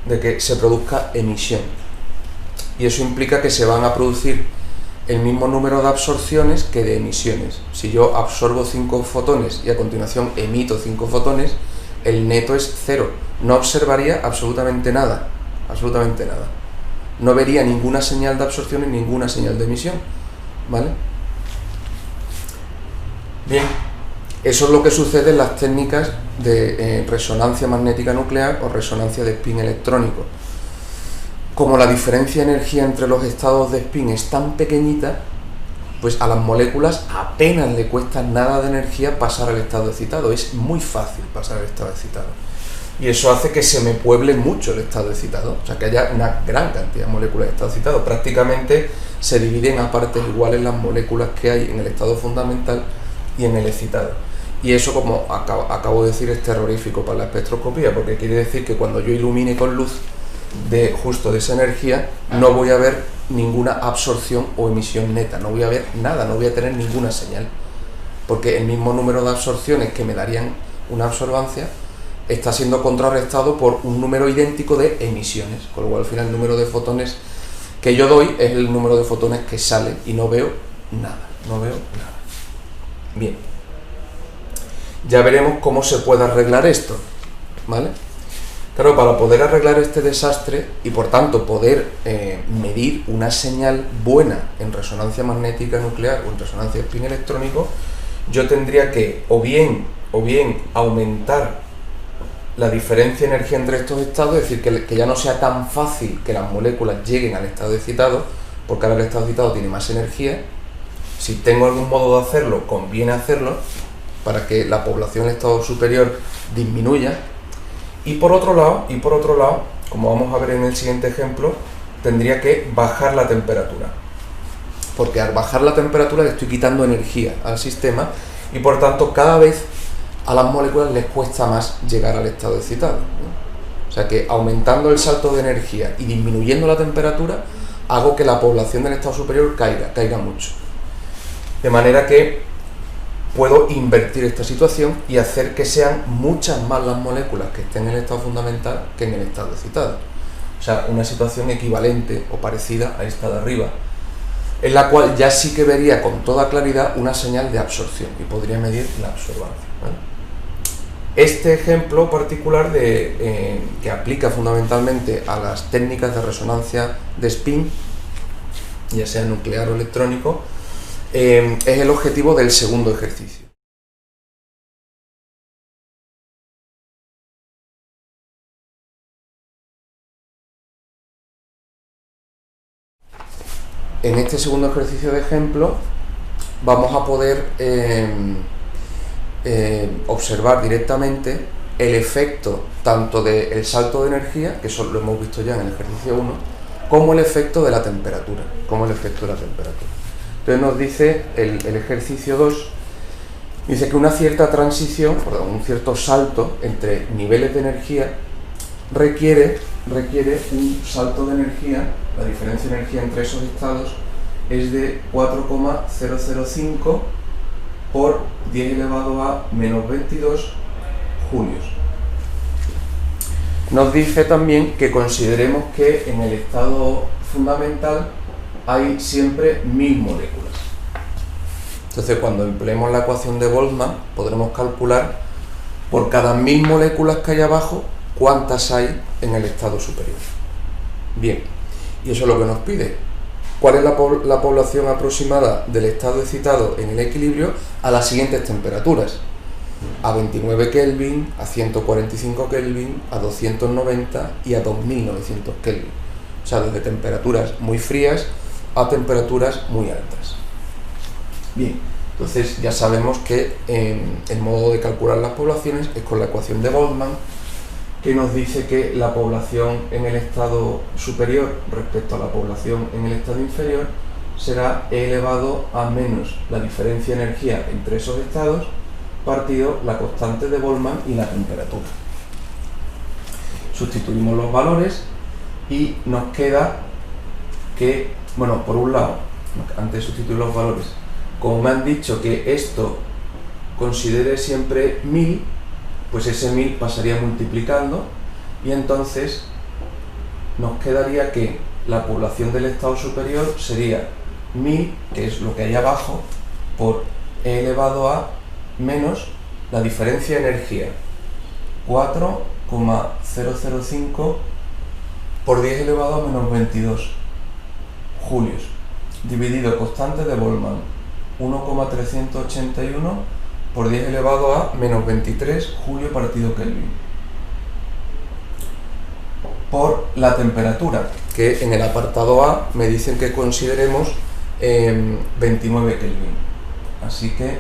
de que se produzca emisión. Y eso implica que se van a producir el mismo número de absorciones que de emisiones. Si yo absorbo 5 fotones y a continuación emito 5 fotones, el neto es 0. No observaría absolutamente nada. Absolutamente nada. No vería ninguna señal de absorción y ninguna señal de emisión, ¿vale? Bien, eso es lo que sucede en las técnicas de resonancia magnética nuclear o resonancia de spin electrónico. Como la diferencia de energía entre los estados de spin es tan pequeñita, pues a las moléculas apenas le cuesta nada de energía pasar al estado excitado. Es muy fácil pasar al estado excitado. Y eso hace que se me pueble mucho el estado excitado, o sea, que haya una gran cantidad de moléculas en estado excitado. Prácticamente se dividen a partes iguales las moléculas que hay en el estado fundamental y en el excitado. Y eso, como acabo de decir, es terrorífico para la espectroscopía, porque quiere decir que cuando yo ilumine con luz justo de esa energía, no voy a ver ninguna absorción o emisión neta, no voy a ver nada, no voy a tener ninguna señal, porque el mismo número de absorciones que me darían una absorbancia está siendo contrarrestado por un número idéntico de emisiones, con lo cual al final el número de fotones que yo doy es el número de fotones que sale y no veo nada, Bien, ya veremos cómo se puede arreglar esto, ¿vale? Claro, para poder arreglar este desastre y por tanto poder medir una señal buena en resonancia magnética nuclear o en resonancia de spin electrónico, yo tendría que o bien aumentar la diferencia de energía entre estos estados, es decir, que ya no sea tan fácil que las moléculas lleguen al estado excitado, porque ahora el estado excitado tiene más energía. Si tengo algún modo de hacerlo, conviene hacerlo, para que la población en estado superior disminuya. Y por otro lado, como vamos a ver en el siguiente ejemplo, tendría que bajar la temperatura, porque al bajar la temperatura le estoy quitando energía al sistema y por tanto cada vez a las moléculas les cuesta más llegar al estado excitado, ¿no? O sea que aumentando el salto de energía y disminuyendo la temperatura, hago que la población del estado superior caiga mucho. De manera que puedo invertir esta situación y hacer que sean muchas más las moléculas que estén en el estado fundamental que en el estado excitado. O sea, una situación equivalente o parecida a esta de arriba, en la cual ya sí que vería con toda claridad una señal de absorción y podría medir la absorbancia, ¿vale? Este ejemplo particular que aplica fundamentalmente a las técnicas de resonancia de spin, ya sea nuclear o electrónico, es el objetivo del segundo ejercicio. En este segundo ejercicio de ejemplo vamos a poder observar directamente el efecto tanto del salto de energía, que eso lo hemos visto ya en el ejercicio 1, como el efecto de la temperatura, Entonces nos dice el ejercicio 2, dice que una cierta transición, un cierto salto entre niveles de energía requiere un salto de energía, la diferencia de energía entre esos estados es de 4,005 por 10 elevado a menos 22 julios. nos dice también que consideremos que en el estado fundamental hay siempre 1000 moléculas. Entonces, cuando empleemos la ecuación de Boltzmann, podremos calcular por cada 1000 moléculas que hay abajo, cuántas hay en el estado superior. Bien, y eso es lo que nos pide. ¿Cuál es la población aproximada del estado excitado en el equilibrio a las siguientes temperaturas? A 29 Kelvin, a 145 Kelvin, a 290 y a 2900 Kelvin. O sea, desde temperaturas muy frías a temperaturas muy altas. Bien, entonces ya sabemos que el modo de calcular las poblaciones es con la ecuación de Boltzmann, que nos dice que la población en el estado superior respecto a la población en el estado inferior será E elevado a menos la diferencia de energía entre esos estados partido la constante de Boltzmann y la temperatura. Sustituimos los valores y nos queda que, bueno, por un lado, antes de sustituir los valores, como me han dicho que esto considere siempre 1000, pues ese 1000 pasaría multiplicando y entonces nos quedaría que la población del estado superior sería 1000, que es lo que hay abajo, por E elevado a menos la diferencia de energía, 4,005 por 10 elevado a menos 22 julios, dividido constante de Boltzmann, 1,381 por 10 elevado a menos 23 julio partido Kelvin, por la temperatura, que en el apartado A me dicen que consideremos 29 Kelvin, así que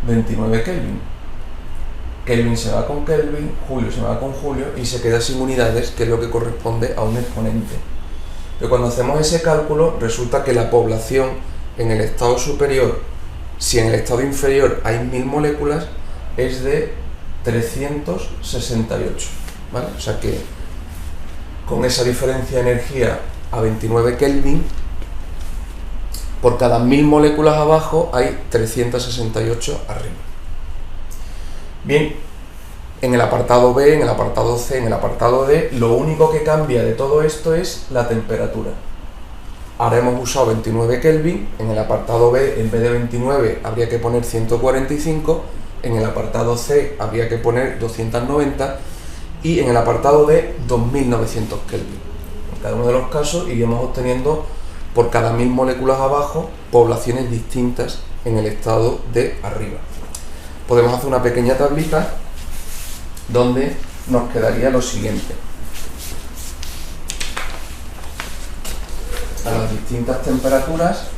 29 Kelvin. Kelvin se va con Kelvin, Julio se va con Julio y se queda sin unidades, que es lo que corresponde a un exponente. Pero cuando hacemos ese cálculo, resulta que la población en el estado superior, si en el estado inferior hay 1000 moléculas, es de 368, ¿vale? O sea que con esa diferencia de energía a 29 Kelvin, por cada 1000 moléculas abajo hay 368 arriba. Bien, en el apartado B, en el apartado C, en el apartado D, lo único que cambia de todo esto es la temperatura. Ahora hemos usado 29 Kelvin, en el apartado B en vez de 29 habría que poner 145, en el apartado C habría que poner 290 y en el apartado D 2900 Kelvin. En cada uno de los casos iríamos obteniendo por cada 1000 moléculas abajo poblaciones distintas en el estado de arriba. Podemos hacer una pequeña tablita donde nos quedaría lo siguiente. A las distintas temperaturas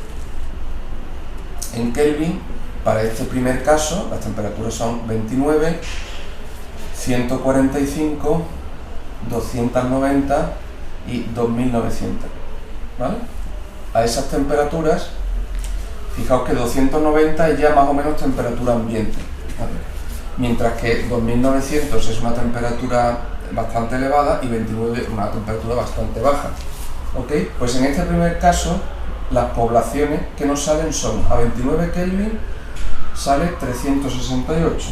en Kelvin, para este primer caso, las temperaturas son 29, 145, 290 y 2900, ¿vale? A esas temperaturas, fijaos que 290 es ya más o menos temperatura ambiente, ¿vale? Mientras que 2900 es una temperatura bastante elevada y 29 una temperatura bastante baja. ¿Ok? Pues en este primer caso, las poblaciones que nos salen son: a 29 Kelvin sale 368,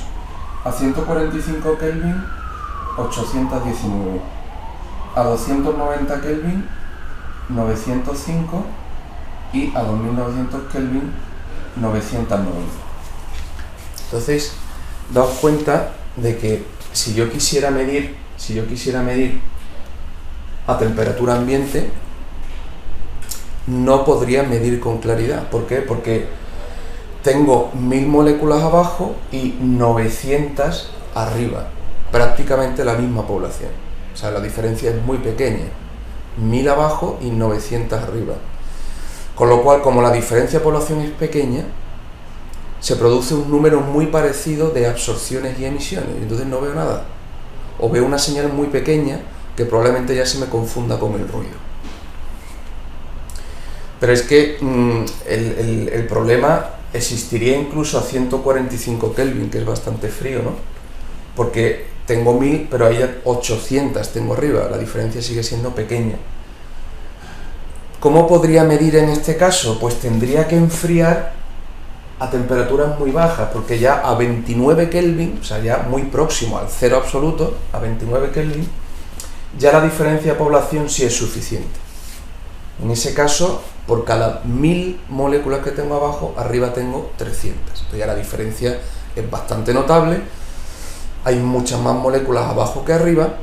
a 145 Kelvin 819, a 290 Kelvin 905 y a 2900 Kelvin 990. Entonces, daos cuenta de que si yo quisiera medir a temperatura ambiente, no podría medir con claridad. ¿Por qué? Porque tengo 1000 moléculas abajo y 900 arriba, prácticamente la misma población. O sea, la diferencia es muy pequeña, 1000 abajo y 900 arriba. Con lo cual, como la diferencia de población es pequeña, se produce un número muy parecido de absorciones y emisiones, entonces no veo nada. O veo una señal muy pequeña que probablemente ya se me confunda con el ruido. Pero es que el problema existiría incluso a 145 Kelvin, que es bastante frío, ¿no? Porque tengo 1000, pero hay 800 tengo arriba, la diferencia sigue siendo pequeña. ¿Cómo podría medir en este caso? Pues tendría que enfriar a temperaturas muy bajas, porque ya a 29 Kelvin, o sea, ya muy próximo al cero absoluto, a 29 Kelvin, ya la diferencia de población sí es suficiente. En ese caso, por cada 1000 moléculas que tengo abajo, arriba tengo 300. Entonces ya la diferencia es bastante notable, hay muchas más moléculas abajo que arriba,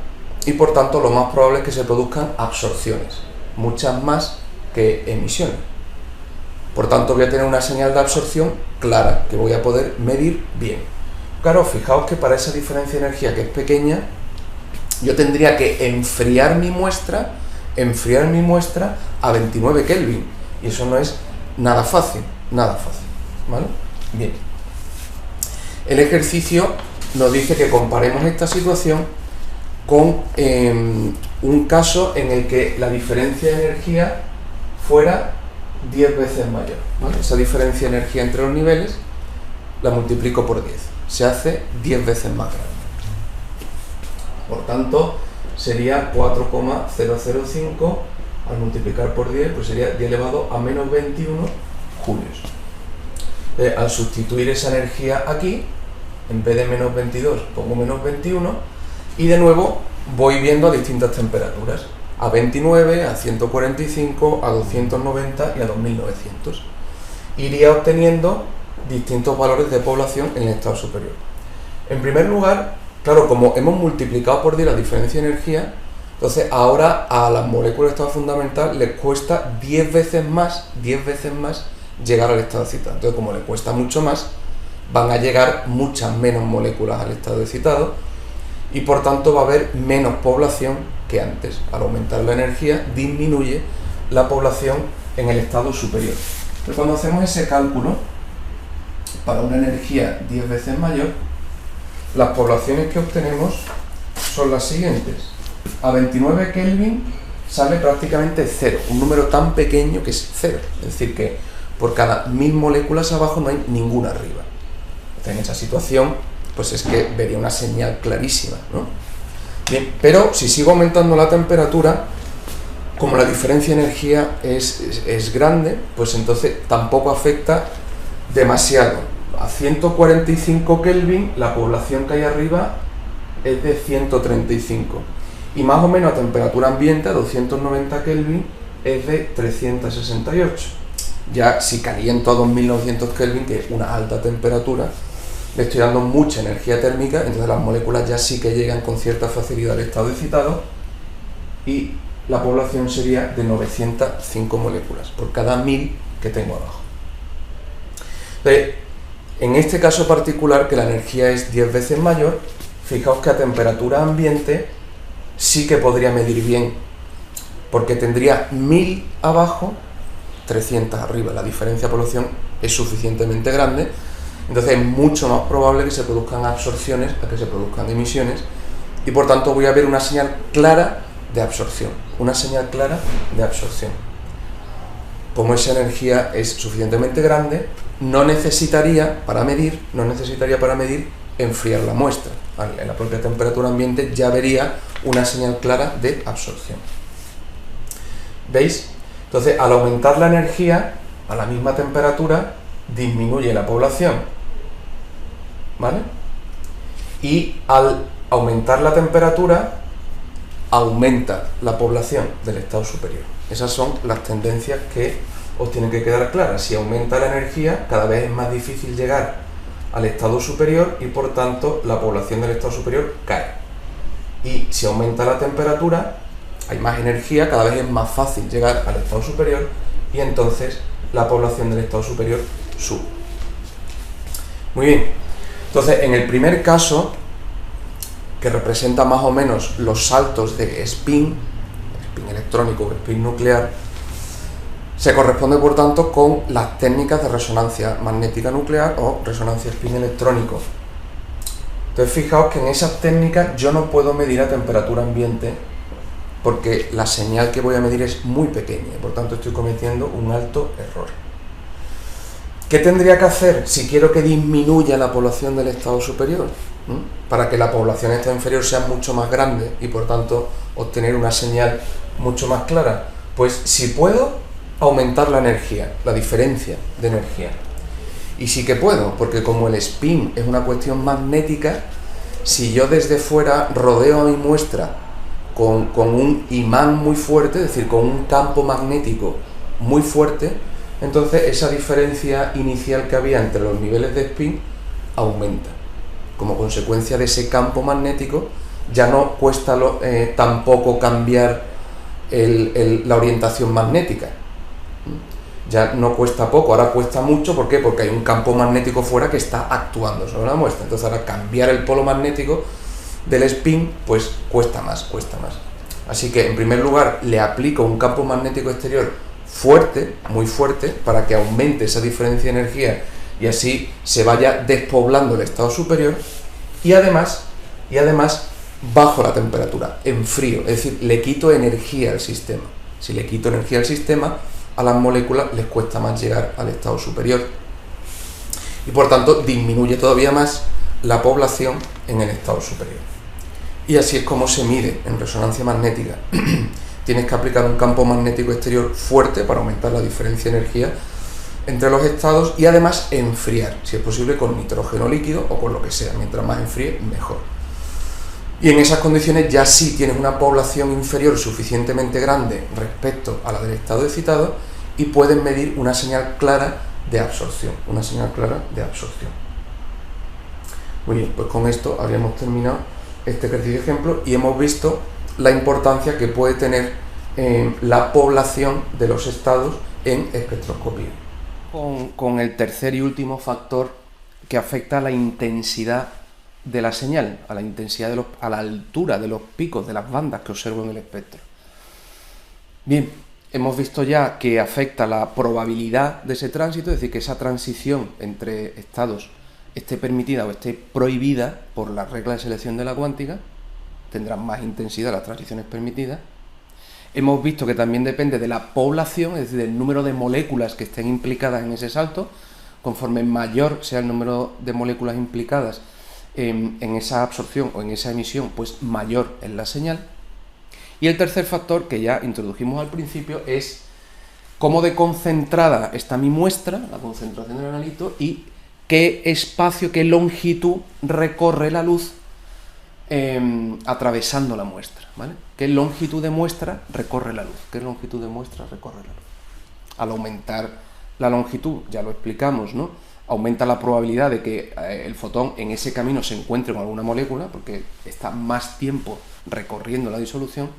y por tanto lo más probable es que se produzcan absorciones, muchas más que emisiones. Por tanto voy a tener una señal de absorción clara, que voy a poder medir bien. Claro, fijaos que para esa diferencia de energía que es pequeña, yo tendría que enfriar mi muestra a 29 Kelvin, y eso no es nada fácil, ¿vale? Bien. El ejercicio nos dice que comparemos esta situación con un caso en el que la diferencia de energía fuera 10 veces mayor, ¿vale? Esa diferencia de energía entre los niveles la multiplico por 10, se hace 10 veces más grande. Por tanto, sería 4,005 al multiplicar por 10, pues sería 10 elevado a menos 21 julios. Al sustituir esa energía aquí, en vez de menos 22 pongo menos 21, y de nuevo voy viendo a distintas temperaturas, a 29, a 145, a 290 y a 2900. Iría obteniendo distintos valores de población en el estado superior. En primer lugar, claro, como hemos multiplicado por 10 la diferencia de energía, entonces ahora a las moléculas de estado fundamental les cuesta 10 veces más llegar al estado excitado. Entonces, como les cuesta mucho más, van a llegar muchas menos moléculas al estado excitado, y por tanto va a haber menos población que antes. Al aumentar la energía disminuye la población en el estado superior. Pero cuando hacemos ese cálculo para una energía 10 veces mayor, las poblaciones que obtenemos son las siguientes. A 29 Kelvin sale prácticamente cero, un número tan pequeño que es cero, es decir que por cada 1000 moléculas abajo no hay ninguna arriba. Entonces, en esa situación, pues es que vería una señal clarísima, ¿no? Bien, pero si sigo aumentando la temperatura, como la diferencia de energía es grande, pues entonces tampoco afecta demasiado. A 145 Kelvin la población que hay arriba es de 135, y más o menos a temperatura ambiente, a 290 Kelvin, es de 368. Ya si caliento a 2900 Kelvin, que es una alta temperatura, le estoy dando mucha energía térmica, entonces las moléculas ya sí que llegan con cierta facilidad al estado excitado, y la población sería de 905 moléculas por cada 1000 que tengo abajo. Entonces, en este caso particular, que la energía es 10 veces mayor, fijaos que a temperatura ambiente sí que podría medir bien, porque tendría 1000 abajo, 300 arriba. La diferencia de población es suficientemente grande, entonces es mucho más probable que se produzcan absorciones a que se produzcan emisiones, y por tanto voy a ver una señal clara de absorción, Como esa energía es suficientemente grande, no necesitaría para medir enfriar la muestra. En la propia temperatura ambiente ya vería una señal clara de absorción. ¿Veis? Entonces, al aumentar la energía a la misma temperatura, disminuye la población, ¿vale? Y al aumentar la temperatura, aumenta la población del estado superior. Esas son las tendencias que os tienen que quedar claras. Si aumenta la energía, cada vez es más difícil llegar al estado superior, y por tanto la población del estado superior cae. Y si aumenta la temperatura, hay más energía, cada vez es más fácil llegar al estado superior, y entonces la población del estado superior sube. Muy bien, entonces en el primer caso, que representa más o menos los saltos de spin electrónico o spin nuclear, se corresponde por tanto con las técnicas de resonancia magnética nuclear o resonancia spin electrónico. Entonces fijaos que en esas técnicas yo no puedo medir a temperatura ambiente, porque la señal que voy a medir es muy pequeña, y por tanto estoy cometiendo un alto error. ¿Qué tendría que hacer si quiero que disminuya la población del estado superior? Para que la población del estado inferior sea mucho más grande y por tanto obtener una señal mucho más clara. Pues si puedo aumentar la energía, la diferencia de energía, Y sí que puedo, porque como el spin es una cuestión magnética, si yo desde fuera rodeo a mi muestra con un imán muy fuerte, es decir, con un campo magnético muy fuerte, entonces esa diferencia inicial que había entre los niveles de spin aumenta. Como consecuencia de ese campo magnético, ya no cuesta tampoco cambiar la orientación magnética. Ya no cuesta poco, ahora cuesta mucho. ¿Por qué? Porque hay un campo magnético fuera que está actuando sobre la muestra. Entonces ahora cambiar el polo magnético del spin pues cuesta más. Así que en primer lugar le aplico un campo magnético exterior fuerte, muy fuerte, para que aumente esa diferencia de energía y así se vaya despoblando el estado superior, y además bajo la temperatura, enfrío, es decir, le quito energía al sistema. Si le quito energía al sistema, a las moléculas les cuesta más llegar al estado superior y por tanto disminuye todavía más la población en el estado superior. Y así es como se mide en resonancia magnética. Tienes que aplicar un campo magnético exterior fuerte para aumentar la diferencia de energía entre los estados y además enfriar, si es posible con nitrógeno líquido o con lo que sea. Mientras más enfríe, mejor. Y en esas condiciones ya sí tienes una población inferior suficientemente grande respecto a la del estado excitado y puedes medir una señal clara de absorción. Muy bien, pues con esto habríamos terminado este ejercicio de ejemplo y hemos visto la importancia que puede tener la población de los estados en espectroscopía. Con el tercer y último factor que afecta a la intensidad de la señal, a la intensidad a la altura de los picos de las bandas que observo en el espectro. Bien, hemos visto ya que afecta la probabilidad de ese tránsito, es decir, que esa transición entre estados esté permitida o esté prohibida por la regla de selección de la cuántica, tendrán más intensidad las transiciones permitidas. Hemos visto que también depende de la población, es decir, del número de moléculas que estén implicadas en ese salto. Conforme mayor sea el número de moléculas implicadas en esa absorción o en esa emisión, pues mayor es la señal. Y el tercer factor, que ya introdujimos al principio, es cómo de concentrada está mi muestra, la concentración del analito, y qué espacio, qué longitud recorre la luz atravesando la muestra, ¿vale? ¿Qué longitud de muestra recorre la luz? Al aumentar la longitud, ya lo explicamos, ¿no? Aumenta la probabilidad de que el fotón en ese camino se encuentre con alguna molécula, porque está más tiempo recorriendo la disolución,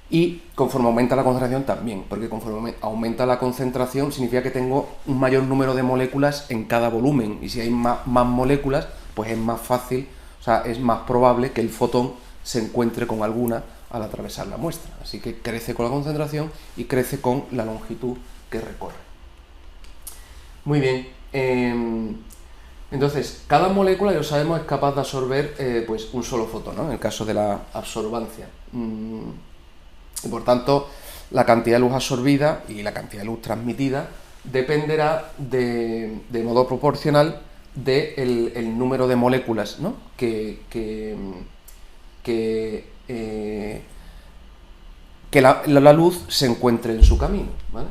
y conforme aumenta la concentración también, porque conforme aumenta la concentración significa que tengo un mayor número de moléculas en cada volumen, y si hay más moléculas, pues es más fácil, o sea, es más probable que el fotón se encuentre con alguna al atravesar la muestra. Así que crece con la concentración y crece con la longitud que recorre. Muy bien. Entonces, cada molécula, ya lo sabemos, es capaz de absorber pues un solo fotón, ¿no? En el caso de la absorbancia. Y por tanto, la cantidad de luz absorbida y la cantidad de luz transmitida dependerá de modo proporcional del número de moléculas, ¿no? que la luz se encuentre en su camino, ¿vale?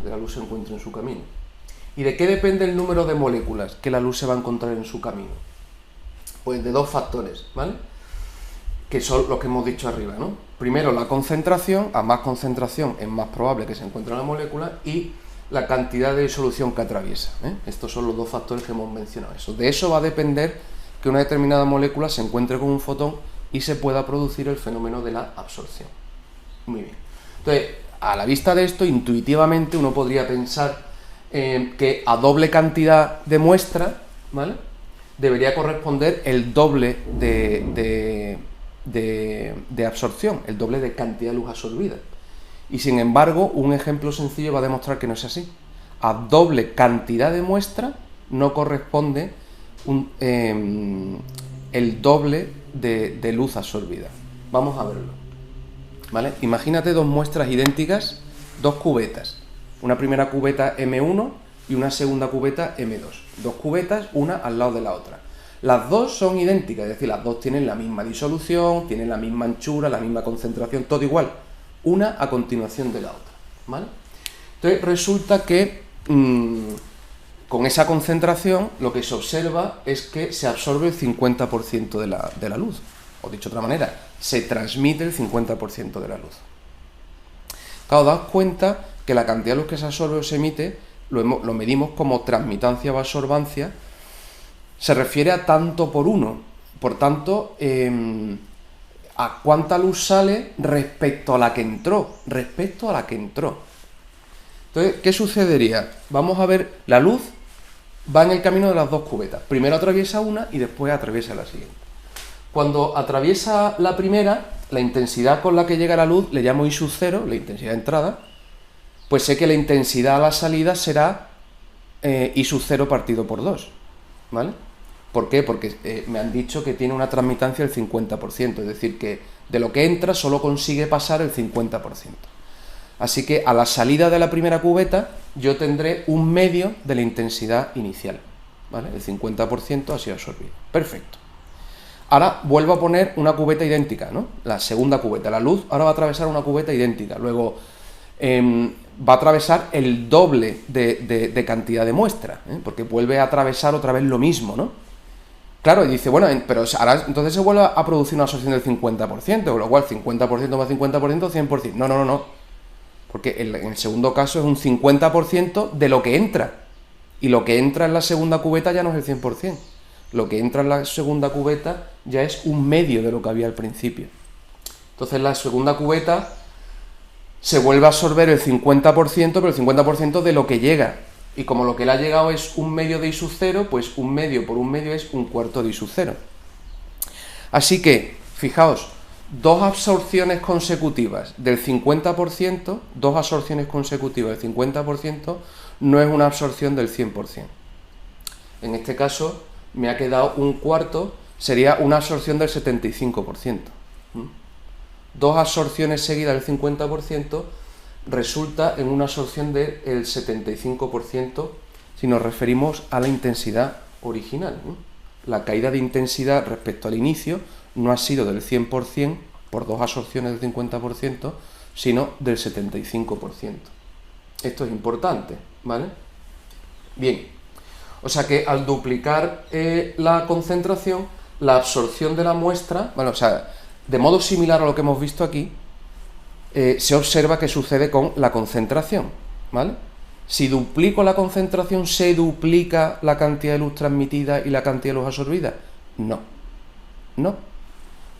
¿Y de qué depende el número de moléculas que la luz se va a encontrar en su camino? Pues de dos factores, ¿vale? Que son los que hemos dicho arriba, ¿no? Primero, la concentración. A más concentración es más probable que se encuentre la molécula, y la cantidad de disolución que atraviesa, ¿eh? Estos son los dos factores que hemos mencionado. De eso va a depender que una determinada molécula se encuentre con un fotón y se pueda producir el fenómeno de la absorción. Muy bien. Entonces, a la vista de esto, intuitivamente uno podría pensar que a doble cantidad de muestra, ¿vale?, debería corresponder el doble de absorción, el doble de cantidad de luz absorbida. Y sin embargo, un ejemplo sencillo va a demostrar que no es así. A doble cantidad de muestra no corresponde el doble de luz absorbida. Vamos a verlo, ¿vale? Imagínate dos muestras idénticas, dos cubetas. Una primera cubeta M1 y una segunda cubeta M2. Dos cubetas, una al lado de la otra. Las dos son idénticas, es decir, las dos tienen la misma disolución, tienen la misma anchura, la misma concentración, todo igual. Una a continuación de la otra, ¿vale? Entonces resulta que con esa concentración lo que se observa es que se absorbe el 50% de la luz. O dicho de otra manera, se transmite el 50% de la luz. Claro, daos cuenta que la cantidad de luz que se absorbe o se emite lo medimos como transmitancia o absorbancia, se refiere a tanto por uno. Por tanto, a cuánta luz sale respecto a la que entró. Entonces, ¿qué sucedería? Vamos a ver, la luz va en el camino de las dos cubetas. Primero atraviesa una y después atraviesa la siguiente. Cuando atraviesa la primera, la intensidad con la que llega la luz le llamo I sub 0, la intensidad de entrada, pues sé que la intensidad a la salida será I sub 0 partido por 2, ¿vale? ¿Por qué? Porque me han dicho que tiene una transmitancia del 50%, es decir, que de lo que entra solo consigue pasar el 50%. Así que a la salida de la primera cubeta yo tendré un medio de la intensidad inicial, ¿vale? El 50% ha sido absorbido. Perfecto. Ahora vuelvo a poner una cubeta idéntica, ¿no? La segunda cubeta. La luz ahora va a atravesar una cubeta idéntica. Luego va a atravesar el doble de cantidad de muestra, ¿eh? Porque vuelve a atravesar otra vez lo mismo, ¿no? Claro, y dice, bueno, pero ahora entonces se vuelve a producir una absorción del 50%, con lo cual 50% más 50%, 100%. No. Porque en el segundo caso es un 50% de lo que entra. Y lo que entra en la segunda cubeta ya no es el 100%. Lo que entra en la segunda cubeta ya es un medio de lo que había al principio. Entonces la segunda cubeta se vuelve a absorber el 50%, pero el 50% de lo que llega. Y como lo que le ha llegado es un medio de I sub 0, pues un medio por un medio es un cuarto de I sub 0. Así que, fijaos, dos absorciones consecutivas del 50%, dos absorciones consecutivas del 50%, no es una absorción del 100%. En este caso me ha quedado un cuarto, sería una absorción del 75%. Dos absorciones seguidas del 50% resulta en una absorción del 75% si nos referimos a la intensidad original. La caída de intensidad respecto al inicio no ha sido del 100% por dos absorciones del 50%, sino del 75%. Esto es importante, ¿vale? Bien, o sea que al duplicar la concentración, la absorción de la muestra, bueno, o sea, de modo similar a lo que hemos visto aquí, se observa que sucede con la concentración, ¿vale? Si duplico la concentración, ¿se duplica la cantidad de luz transmitida y la cantidad de luz absorbida? No,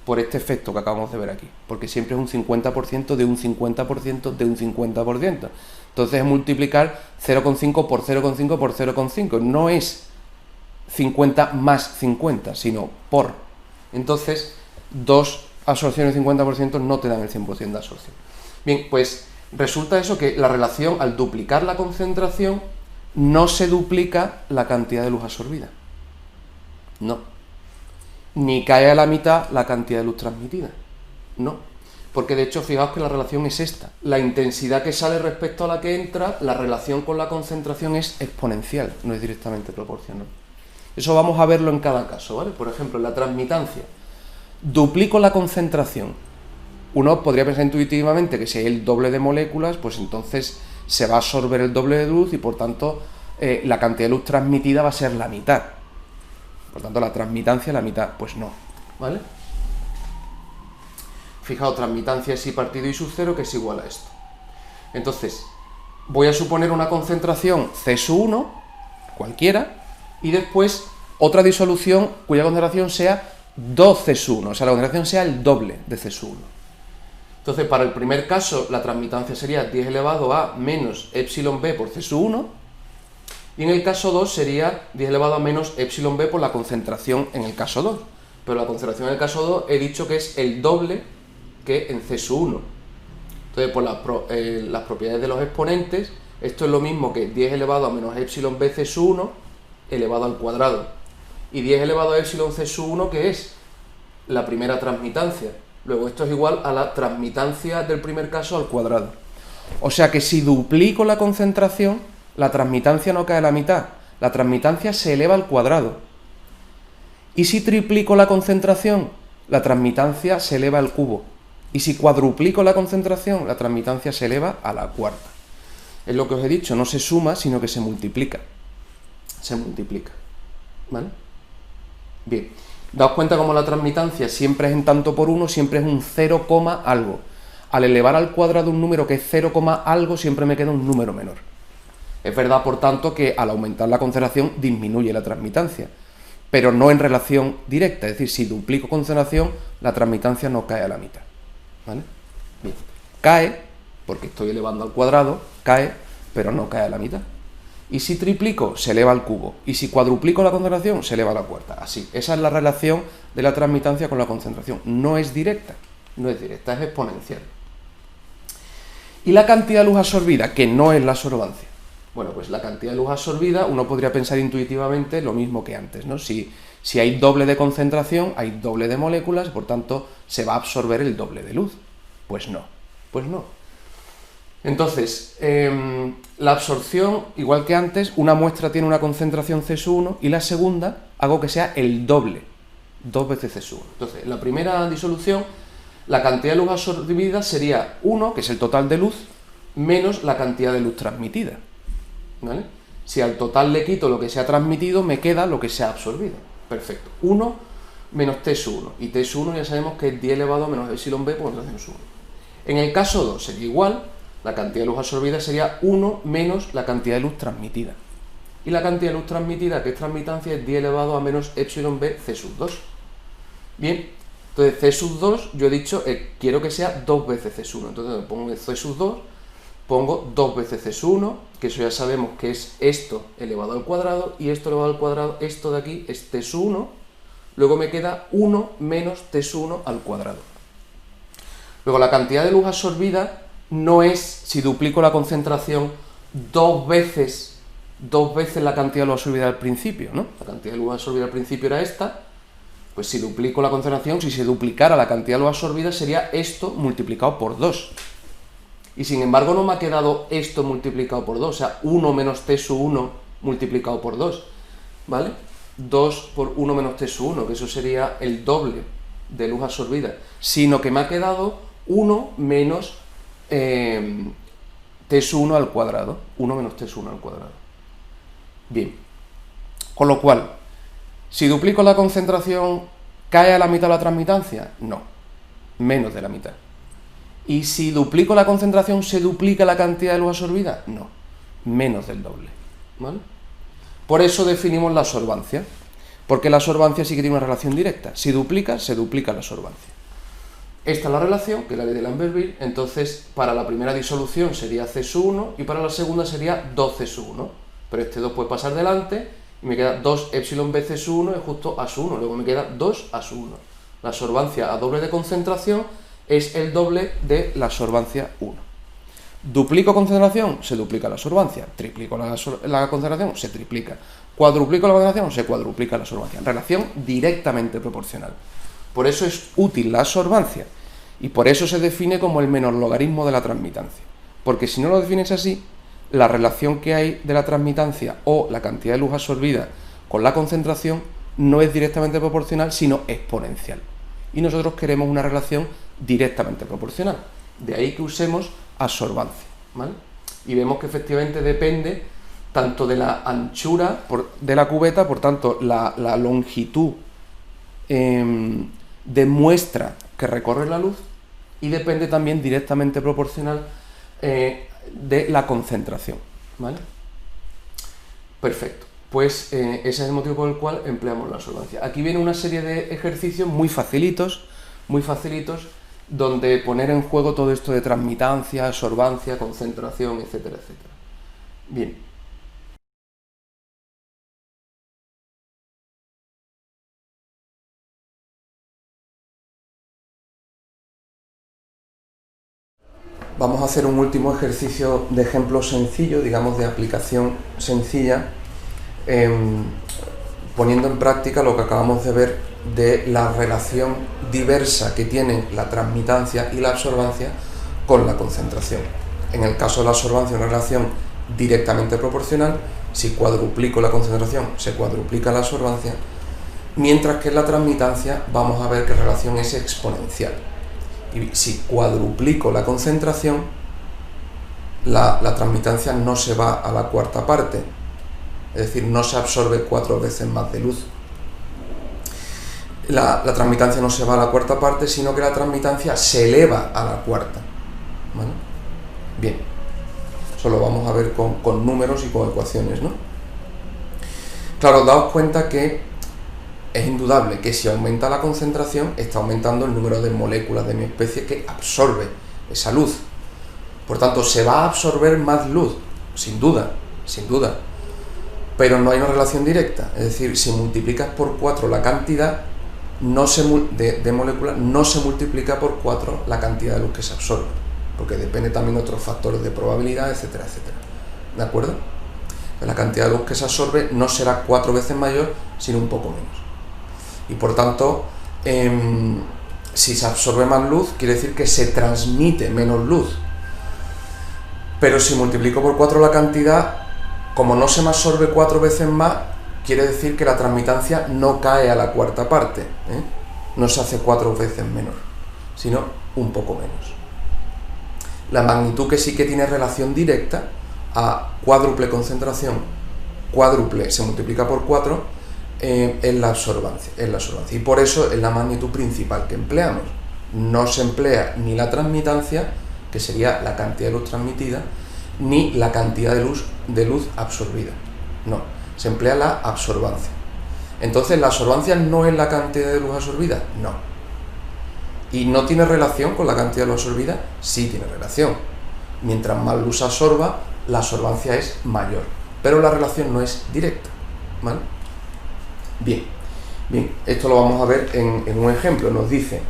por este efecto que acabamos de ver aquí, porque siempre es un 50% de un 50% de un 50%. Entonces es multiplicar 0,5 por 0,5 por 0,5, no es 50 más 50, sino por. Entonces, dos absorciones del 50% no te dan el 100% de absorción. Bien, pues resulta eso que la relación, al duplicar la concentración, no se duplica la cantidad de luz absorbida. No. Ni cae a la mitad la cantidad de luz transmitida. No. Porque de hecho, fijaos que la relación es esta. La intensidad que sale respecto a la que entra, la relación con la concentración es exponencial, no es directamente proporcional. Eso vamos a verlo en cada caso, ¿vale? Por ejemplo, en la transmitancia. Duplico la concentración. Uno podría pensar intuitivamente que si hay el doble de moléculas, pues entonces se va a absorber el doble de luz y por tanto la cantidad de luz transmitida va a ser la mitad. Por tanto, la transmitancia la mitad. Pues no, ¿vale? Fijaos, transmitancia es I partido I sub 0, que es igual a esto. Entonces, voy a suponer una concentración C sub 1, cualquiera, y después otra disolución cuya concentración sea 2C sub 1, o sea, la concentración sea el doble de C sub 1. Entonces, para el primer caso, la transmitancia sería 10 elevado a menos epsilon b por C sub 1, y en el caso 2 sería 10 elevado a menos epsilon b por la concentración en el caso 2. Pero la concentración en el caso 2 he dicho que es el doble que en C sub 1. Entonces, por las propiedades de los exponentes, esto es lo mismo que 10 elevado a menos epsilon b C sub 1 elevado al cuadrado. Y 10 elevado a epsilon C sub 1, que es la primera transmitancia. Luego esto es igual a la transmitancia del primer caso al cuadrado. O sea que si duplico la concentración, la transmitancia no cae a la mitad, la transmitancia se eleva al cuadrado. Y si triplico la concentración, la transmitancia se eleva al cubo. Y si cuadruplico la concentración, la transmitancia se eleva a la cuarta. Es lo que os he dicho, no se suma, sino que se multiplica. se multiplica, ¿vale? Bien, daos cuenta como la transmitancia siempre es en tanto por 1, siempre es un 0, algo. Al elevar al cuadrado un número que es 0, algo, siempre me queda un número menor. Es verdad, por tanto, que al aumentar la concentración disminuye la transmitancia, pero no en relación directa, es decir, si duplico concentración, la transmitancia no cae a la mitad, ¿vale? Bien, cae, porque estoy elevando al cuadrado, cae, pero no cae a la mitad. Y si triplico, se eleva al cubo. Y si cuadruplico la concentración, se eleva a la cuarta. Así, esa es la relación de la transmitancia con la concentración. No es directa, es exponencial. Y la cantidad de luz absorbida, que no es la absorbancia. Bueno, pues la cantidad de luz absorbida, uno podría pensar intuitivamente lo mismo que antes, ¿no? Si hay doble de concentración, hay doble de moléculas, por tanto, se va a absorber el doble de luz. Pues no. Entonces, la absorción, igual que antes, una muestra tiene una concentración C1 y la segunda hago que sea el doble, 2 veces C1. Entonces, en la primera disolución, la cantidad de luz absorbida sería 1, que es el total de luz, menos la cantidad de luz transmitida, ¿vale? Si al total le quito lo que se ha transmitido, me queda lo que se ha absorbido. Perfecto. 1 menos T1. Y T1 ya sabemos que es 10 elevado a menos epsilon b por concentración 1. En el caso 2 sería igual, la cantidad de luz absorbida sería 1 menos la cantidad de luz transmitida. Y la cantidad de luz transmitida, que es transmitancia, es 10 elevado a menos epsilon b C sub 2. Bien, entonces C sub 2, yo he dicho, quiero que sea 2 veces C1. Entonces pongo C sub 2, pongo 2 veces C1, que eso ya sabemos que es esto elevado al cuadrado, y esto elevado al cuadrado, esto de aquí es T1, luego me queda 1 menos T1 al cuadrado. Luego la cantidad de luz absorbida no es, si duplico la concentración, dos veces la cantidad de luz absorbida al principio, ¿no? La cantidad de luz absorbida al principio era esta, pues si duplico la concentración, si se duplicara la cantidad de luz absorbida, sería esto multiplicado por 2. Y sin embargo no me ha quedado esto multiplicado por 2, o sea, 1 menos T sub 1 multiplicado por 2, ¿vale? 2 por 1 menos T sub 1, que eso sería el doble de luz absorbida, sino que me ha quedado 1 menos T sub 1 al cuadrado, 1 menos T sub 1 al cuadrado. Bien, con lo cual, si duplico la concentración, ¿cae a la mitad la transmitancia? No, menos de la mitad. ¿Y si duplico la concentración, se duplica la cantidad de luz absorbida? No, menos del doble, ¿vale? Por eso definimos la absorbancia, porque la absorbancia sí que tiene una relación directa. Si duplica, se duplica la absorbancia. Esta es la relación, que es la ley de Lambert-Beer. Entonces, para la primera disolución sería C sub 1 y para la segunda sería 2C sub 1. Pero este 2 puede pasar delante y me queda 2 epsilon b C sub 1 es justo A sub 1. Luego me queda 2 A sub 1. La absorbancia a doble de concentración es el doble de la absorbancia 1. Duplico concentración, se duplica la absorbancia. Triplico la concentración, se triplica. Cuadruplico la concentración, se cuadruplica la absorbancia. Relación directamente proporcional. Por eso es útil la absorbancia y por eso se define como el menor logaritmo de la transmitancia. Porque si no lo defines así, la relación que hay de la transmitancia o la cantidad de luz absorbida con la concentración no es directamente proporcional, sino exponencial. Y nosotros queremos una relación directamente proporcional. De ahí que usemos absorbancia, ¿vale? Y vemos que efectivamente depende tanto de la anchura de la cubeta, por tanto la longitud de muestra que recorre la luz, y depende también directamente proporcional de la concentración, ¿vale? Perfecto, pues ese es el motivo por el cual empleamos la absorbancia. Aquí viene una serie de ejercicios muy facilitos, donde poner en juego todo esto de transmitancia, absorbancia, concentración, etcétera, etcétera. Bien. Vamos a hacer un último ejercicio de ejemplo sencillo, digamos de aplicación sencilla, poniendo en práctica lo que acabamos de ver de la relación diversa que tienen la transmitancia y la absorbancia con la concentración. En el caso de la absorbancia, una relación directamente proporcional. Si cuadruplico la concentración, se cuadruplica la absorbancia, mientras que en la transmitancia vamos a ver que la relación es exponencial. Y si cuadruplico la concentración, la transmitancia no se va a la cuarta parte, es decir, no se absorbe 4 veces más de luz. La transmitancia no se va a la cuarta parte, sino que la transmitancia se eleva a la cuarta, ¿vale? Bien, eso lo vamos a ver con números y con ecuaciones, ¿no? Claro, daos cuenta que es indudable que si aumenta la concentración, está aumentando el número de moléculas de mi especie que absorbe esa luz. Por tanto, se va a absorber más luz, sin duda, pero no hay una relación directa. Es decir, si multiplicas por 4 la cantidad de moléculas, no se multiplica por 4 la cantidad de luz que se absorbe, porque depende también de otros factores de probabilidad, etcétera, etcétera. ¿De acuerdo? La cantidad de luz que se absorbe no será 4 veces mayor, sino un poco menos. Y por tanto, si se absorbe más luz, quiere decir que se transmite menos luz. Pero si multiplico por 4 la cantidad, como no se me absorbe 4 veces más, quiere decir que la transmitancia no cae a la cuarta parte, ¿eh? No se hace 4 veces menor, sino un poco menos. La magnitud que sí que tiene relación directa a cuádruple concentración, cuádruple se multiplica por 4, es la absorbancia. Y por eso es la magnitud principal que empleamos. No se emplea ni la transmitancia, que sería la cantidad de luz transmitida, ni la cantidad de luz absorbida. No, se emplea la absorbancia. Entonces, ¿la absorbancia no es la cantidad de luz absorbida? No. ¿Y no tiene relación con la cantidad de luz absorbida? Sí tiene relación. Mientras más luz se absorba, la absorbancia es mayor. Pero la relación no es directa, ¿vale? Bien, esto lo vamos a ver en un ejemplo. Nos dice,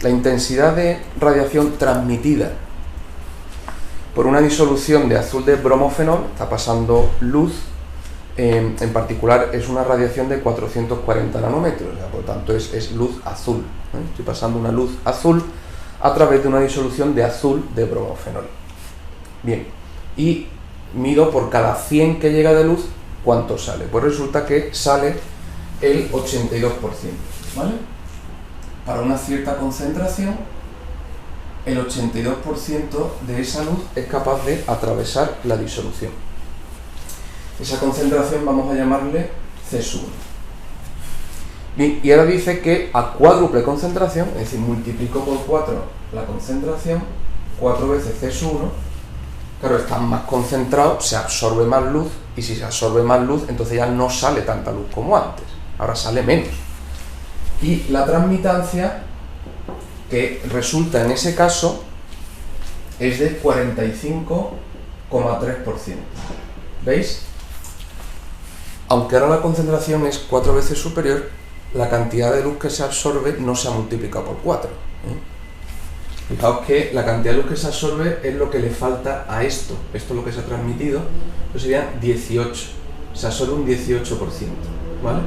la intensidad de radiación transmitida por una disolución de azul de bromofenol, está pasando luz, en particular es una radiación de 440 nanómetros, por tanto es luz azul, ¿eh? Estoy pasando una luz azul a través de una disolución de azul de bromofenol. Bien, y mido por cada 100 que llega de luz, ¿cuánto sale? Pues resulta que sale el 82%, ¿vale? Para una cierta concentración, el 82% de esa luz es capaz de atravesar la disolución. Esa concentración vamos a llamarle C1. Bien, y ahora dice que a cuádruple concentración, es decir, multiplico por 4 la concentración, 4 veces C1, claro, está más concentrado, se absorbe más luz, y si se absorbe más luz, entonces ya no sale tanta luz como antes, ahora sale menos. Y la transmitancia que resulta en ese caso es de 45,3%. ¿Veis? Aunque ahora la concentración es 4 veces superior, la cantidad de luz que se absorbe no se ha multiplicado por 4. Fijaos que la cantidad de luz que se absorbe es lo que le falta a esto. Esto es lo que se ha transmitido, pues sería 18. Se absorbe un 18%, ¿vale?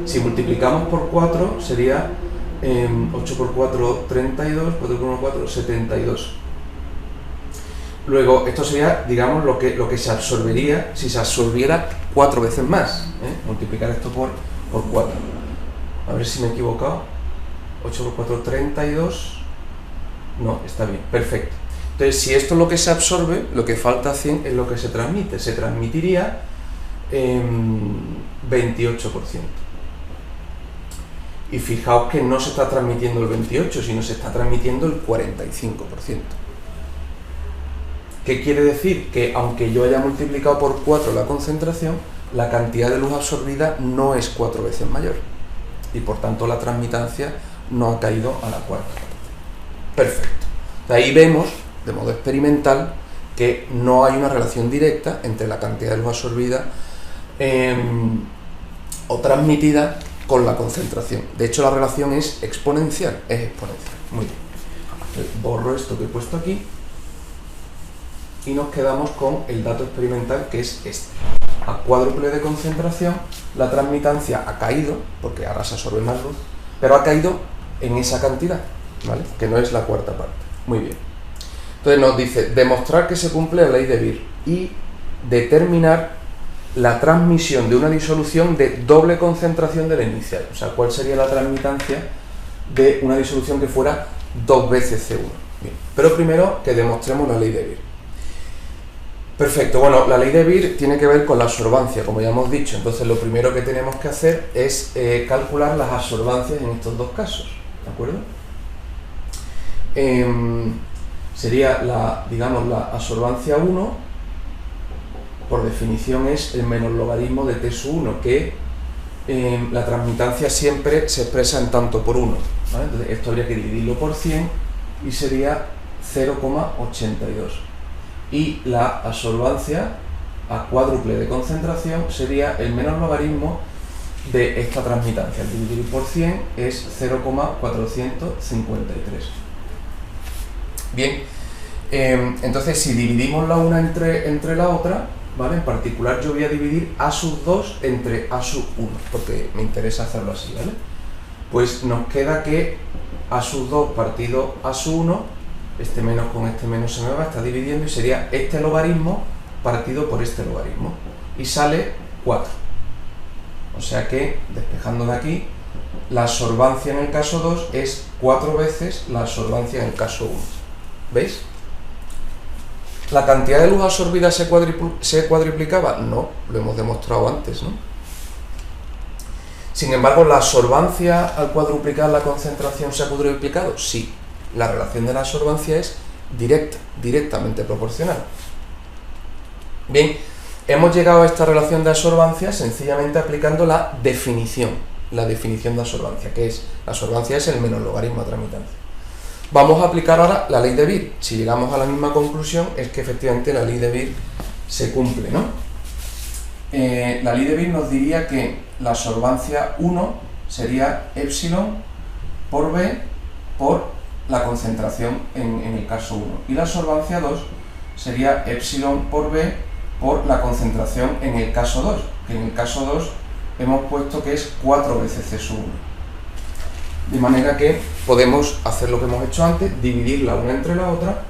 Si multiplicamos por 4 sería 8 por 4, 32, 4 por 1, 4, 72. Luego, esto sería, digamos, lo que se absorbería si se absorbiera 4 veces más, ¿eh? Multiplicar esto por 4. A ver si me he equivocado. 8 por 4, 32. No, está bien, perfecto. Entonces, si esto es lo que se absorbe, lo que falta 100 es lo que se transmite. Se transmitiría 28%. Y fijaos que no se está transmitiendo el 28, sino se está transmitiendo el 45%. ¿Qué quiere decir? Que aunque yo haya multiplicado por 4 la concentración, la cantidad de luz absorbida no es 4 veces mayor. Y por tanto la transmitancia no ha caído a la cuarta parte. Perfecto. De ahí vemos, de modo experimental, que no hay una relación directa entre la cantidad de luz absorbida o transmitida con la concentración. De hecho, la relación es exponencial. Muy bien. Borro esto que he puesto aquí y nos quedamos con el dato experimental, que es este. A cuádruple de concentración, la transmitancia ha caído, porque ahora se absorbe más luz, pero ha caído en esa cantidad, ¿vale? Que no es la cuarta parte. Muy bien. Entonces nos dice, demostrar que se cumple la ley de Beer y determinar la transmisión de una disolución de doble concentración de la inicial. O sea, ¿cuál sería la transmitancia de una disolución que fuera 2 veces C1? Bien. Pero primero que demostremos la ley de Beer. Perfecto, bueno, la ley de Beer tiene que ver con la absorbancia, como ya hemos dicho. Entonces lo primero que tenemos que hacer es calcular las absorbancias en estos dos casos, ¿de acuerdo? Sería digamos, la absorbancia 1, por definición es el menos logaritmo de t sub 1, que la transmitancia siempre se expresa en tanto por 1, ¿vale? Entonces esto habría que dividirlo por 100 y sería 0,82. Y la absorbancia a cuádruple de concentración sería el menos logaritmo de esta transmitancia. El dividir por 100 es 0,453. Bien, entonces si dividimos la una entre la otra, ¿vale? En particular yo voy a dividir a sub 2 entre a sub 1, porque me interesa hacerlo así, ¿vale? Pues nos queda que a sub 2 partido a sub 1, este menos con este menos se me va, está dividiendo y sería este logaritmo partido por este logaritmo. Y sale 4. O sea que, despejando de aquí, la absorbancia en el caso 2 es 4 veces la absorbancia en el caso 1. ¿Veis? ¿La cantidad de luz absorbida se cuadruplicaba? No, lo hemos demostrado antes, ¿no? Sin embargo, ¿la absorbancia al cuadruplicar la concentración se ha cuadruplicado? Sí. La relación de la absorbancia es directamente proporcional. Bien, hemos llegado a esta relación de absorbancia sencillamente aplicando la definición de absorbancia, que es, la absorbancia es el menos logaritmo de transmitancia. Vamos a aplicar ahora la ley de Beer. Si llegamos a la misma conclusión, es que efectivamente la ley de Beer se cumple, ¿no? La ley de Beer nos diría que la absorbancia 1 sería epsilon por B por la concentración en el caso 1. Y la absorbancia 2 sería epsilon por B por la concentración en el caso 2, que en el caso 2 hemos puesto que es 4 veces C sub 1. De manera que podemos hacer lo que hemos hecho antes, dividir la una entre la otra.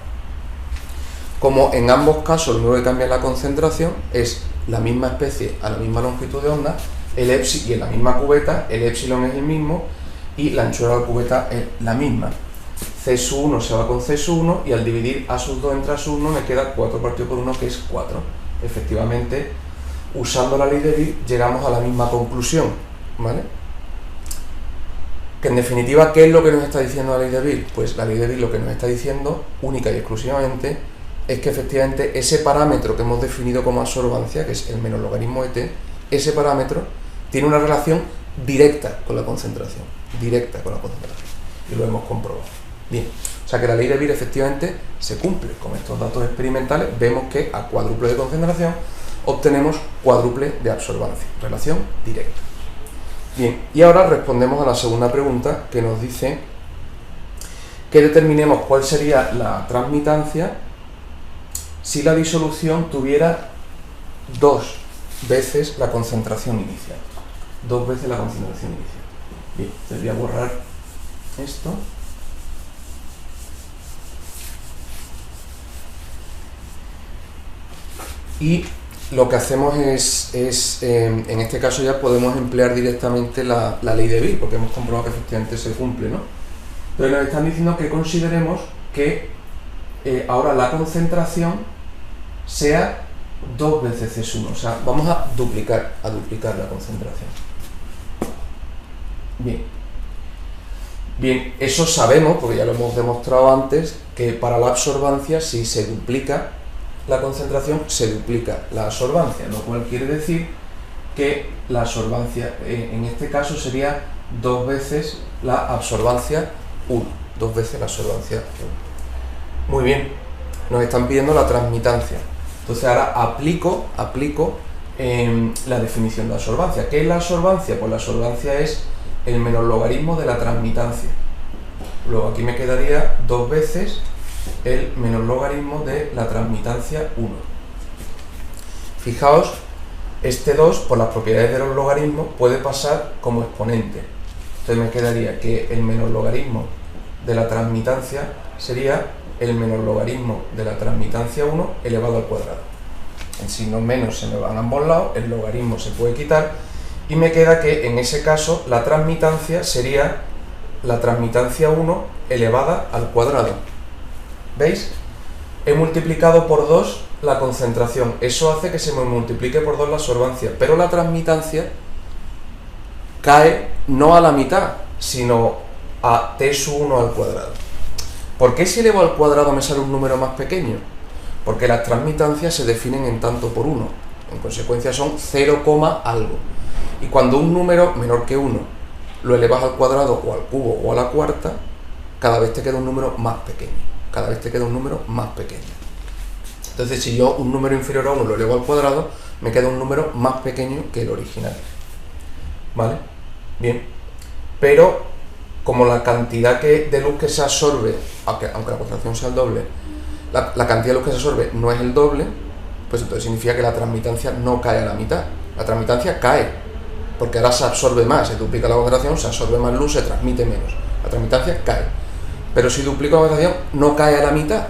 Como en ambos casos lo único que cambia la concentración es la misma especie a la misma longitud de onda, y en la misma cubeta, el epsilon es el mismo y la anchura de la cubeta es la misma. C sub 1 se va con C sub 1 y al dividir A sub 2 entre A sub 1 me queda 4 partido por 1, que es 4. Efectivamente, usando la ley de Beer llegamos a la misma conclusión, ¿vale? Que en definitiva, ¿qué es lo que nos está diciendo la ley de Beer? Pues la ley de Beer lo que nos está diciendo, única y exclusivamente, es que efectivamente ese parámetro que hemos definido como absorbancia, que es el menos logaritmo de t, ese parámetro tiene una relación directa con la concentración. Y lo hemos comprobado. Bien, o sea que la ley de Beer efectivamente se cumple. Con estos datos experimentales vemos que a cuádruple de concentración obtenemos cuádruple de absorbancia. Relación directa. Bien, y ahora respondemos a la segunda pregunta, que nos dice que determinemos cuál sería la transmitancia si la disolución tuviera 2 veces la concentración inicial. 2 veces la concentración inicial. Bien, entonces voy a borrar esto. Y lo que hacemos es en este caso ya podemos emplear directamente la ley de Beer, porque hemos comprobado que efectivamente se cumple, ¿no? Pero nos están diciendo que consideremos que ahora la concentración sea 2 veces C sub 1, o sea, vamos a duplicar la concentración. Bien, eso sabemos, porque ya lo hemos demostrado antes, que para la absorbancia, si se duplica la concentración, se duplica la absorbancia, lo cual quiere decir que la absorbancia en este caso sería 2 veces la absorbancia 1. 2 veces la absorbancia 1. Muy bien, nos están pidiendo la transmitancia. Entonces ahora aplico la definición de absorbancia. ¿Qué es la absorbancia? Pues la absorbancia es el menos logaritmo de la transmitancia. Luego aquí me quedaría 2 veces el menos logaritmo de la transmitancia 1. Fijaos, este 2, por las propiedades de los logaritmos, puede pasar como exponente. Entonces me quedaría que el menos logaritmo de la transmitancia sería el menos logaritmo de la transmitancia 1 elevado al cuadrado. El signo menos se me van a ambos lados, el logaritmo se puede quitar y me queda que en ese caso la transmitancia sería la transmitancia 1 elevada al cuadrado. ¿Veis? he multiplicado por 2 la concentración. Eso hace que se me multiplique por 2 la absorbancia, pero la transmitancia cae no a la mitad, sino a t sub 1 al cuadrado. ¿Por qué si elevo al cuadrado me sale un número más pequeño? Porque las transmitancias se definen en tanto por 1. En consecuencia son 0, algo. Y cuando un número menor que 1 lo elevas al cuadrado o al cubo o a la cuarta, cada vez te queda un número más pequeño. Cada vez te queda un número más pequeño. Entonces, si yo un número inferior a 1 lo elevo al cuadrado, me queda un número más pequeño que el original. ¿Vale? Bien. Pero, como la cantidad de luz que se absorbe, aunque la concentración sea el doble, la cantidad de luz que se absorbe no es el doble, pues entonces significa que la transmitancia no cae a la mitad. La transmitancia cae, porque ahora se absorbe más, se duplica la concentración, se absorbe más luz, se transmite menos. La transmitancia cae. Pero si duplico la concentración, no cae a la mitad.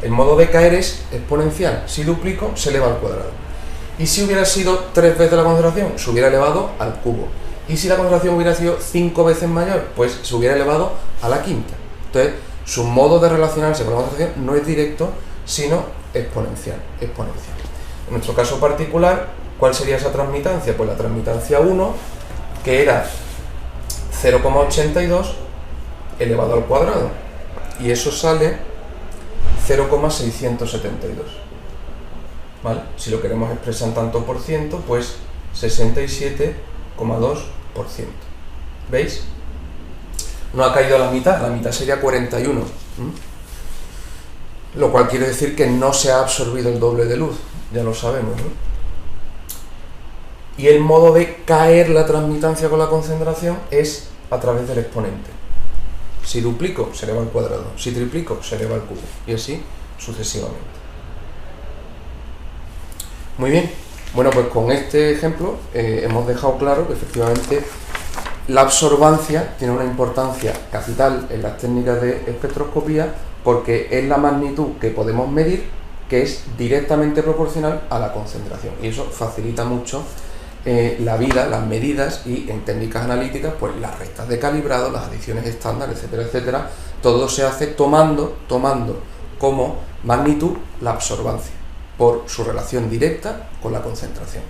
El modo de caer es exponencial. Si duplico, se eleva al cuadrado. Y si hubiera sido 3 veces la concentración, se hubiera elevado al cubo. Y si la concentración hubiera sido 5 veces mayor, pues se hubiera elevado a la quinta. Entonces, su modo de relacionarse con la concentración no es directo, sino exponencial. En nuestro caso particular, ¿cuál sería esa transmitancia? Pues la transmitancia 1, que era 0,82 elevado al cuadrado. Y eso sale 0,672. ¿Vale? Si lo queremos expresar en tanto por ciento, pues 67,2%. ¿Veis? No ha caído a la mitad sería 41. Lo cual quiere decir que no se ha absorbido el doble de luz, ya lo sabemos, ¿no? Y el modo de caer la transmitancia con la concentración es a través del exponente. Si duplico, se eleva al cuadrado. Si triplico, se eleva al cubo. Y así sucesivamente. Muy bien. Bueno, pues con este ejemplo hemos dejado claro que efectivamente la absorbancia tiene una importancia capital en las técnicas de espectroscopía porque es la magnitud que podemos medir que es directamente proporcional a la concentración. Y eso facilita mucho la vida, las medidas y en técnicas analíticas, pues las restas de calibrado, las adiciones estándar, etcétera, etcétera. Todo se hace tomando como magnitud la absorbancia por su relación directa con la concentración.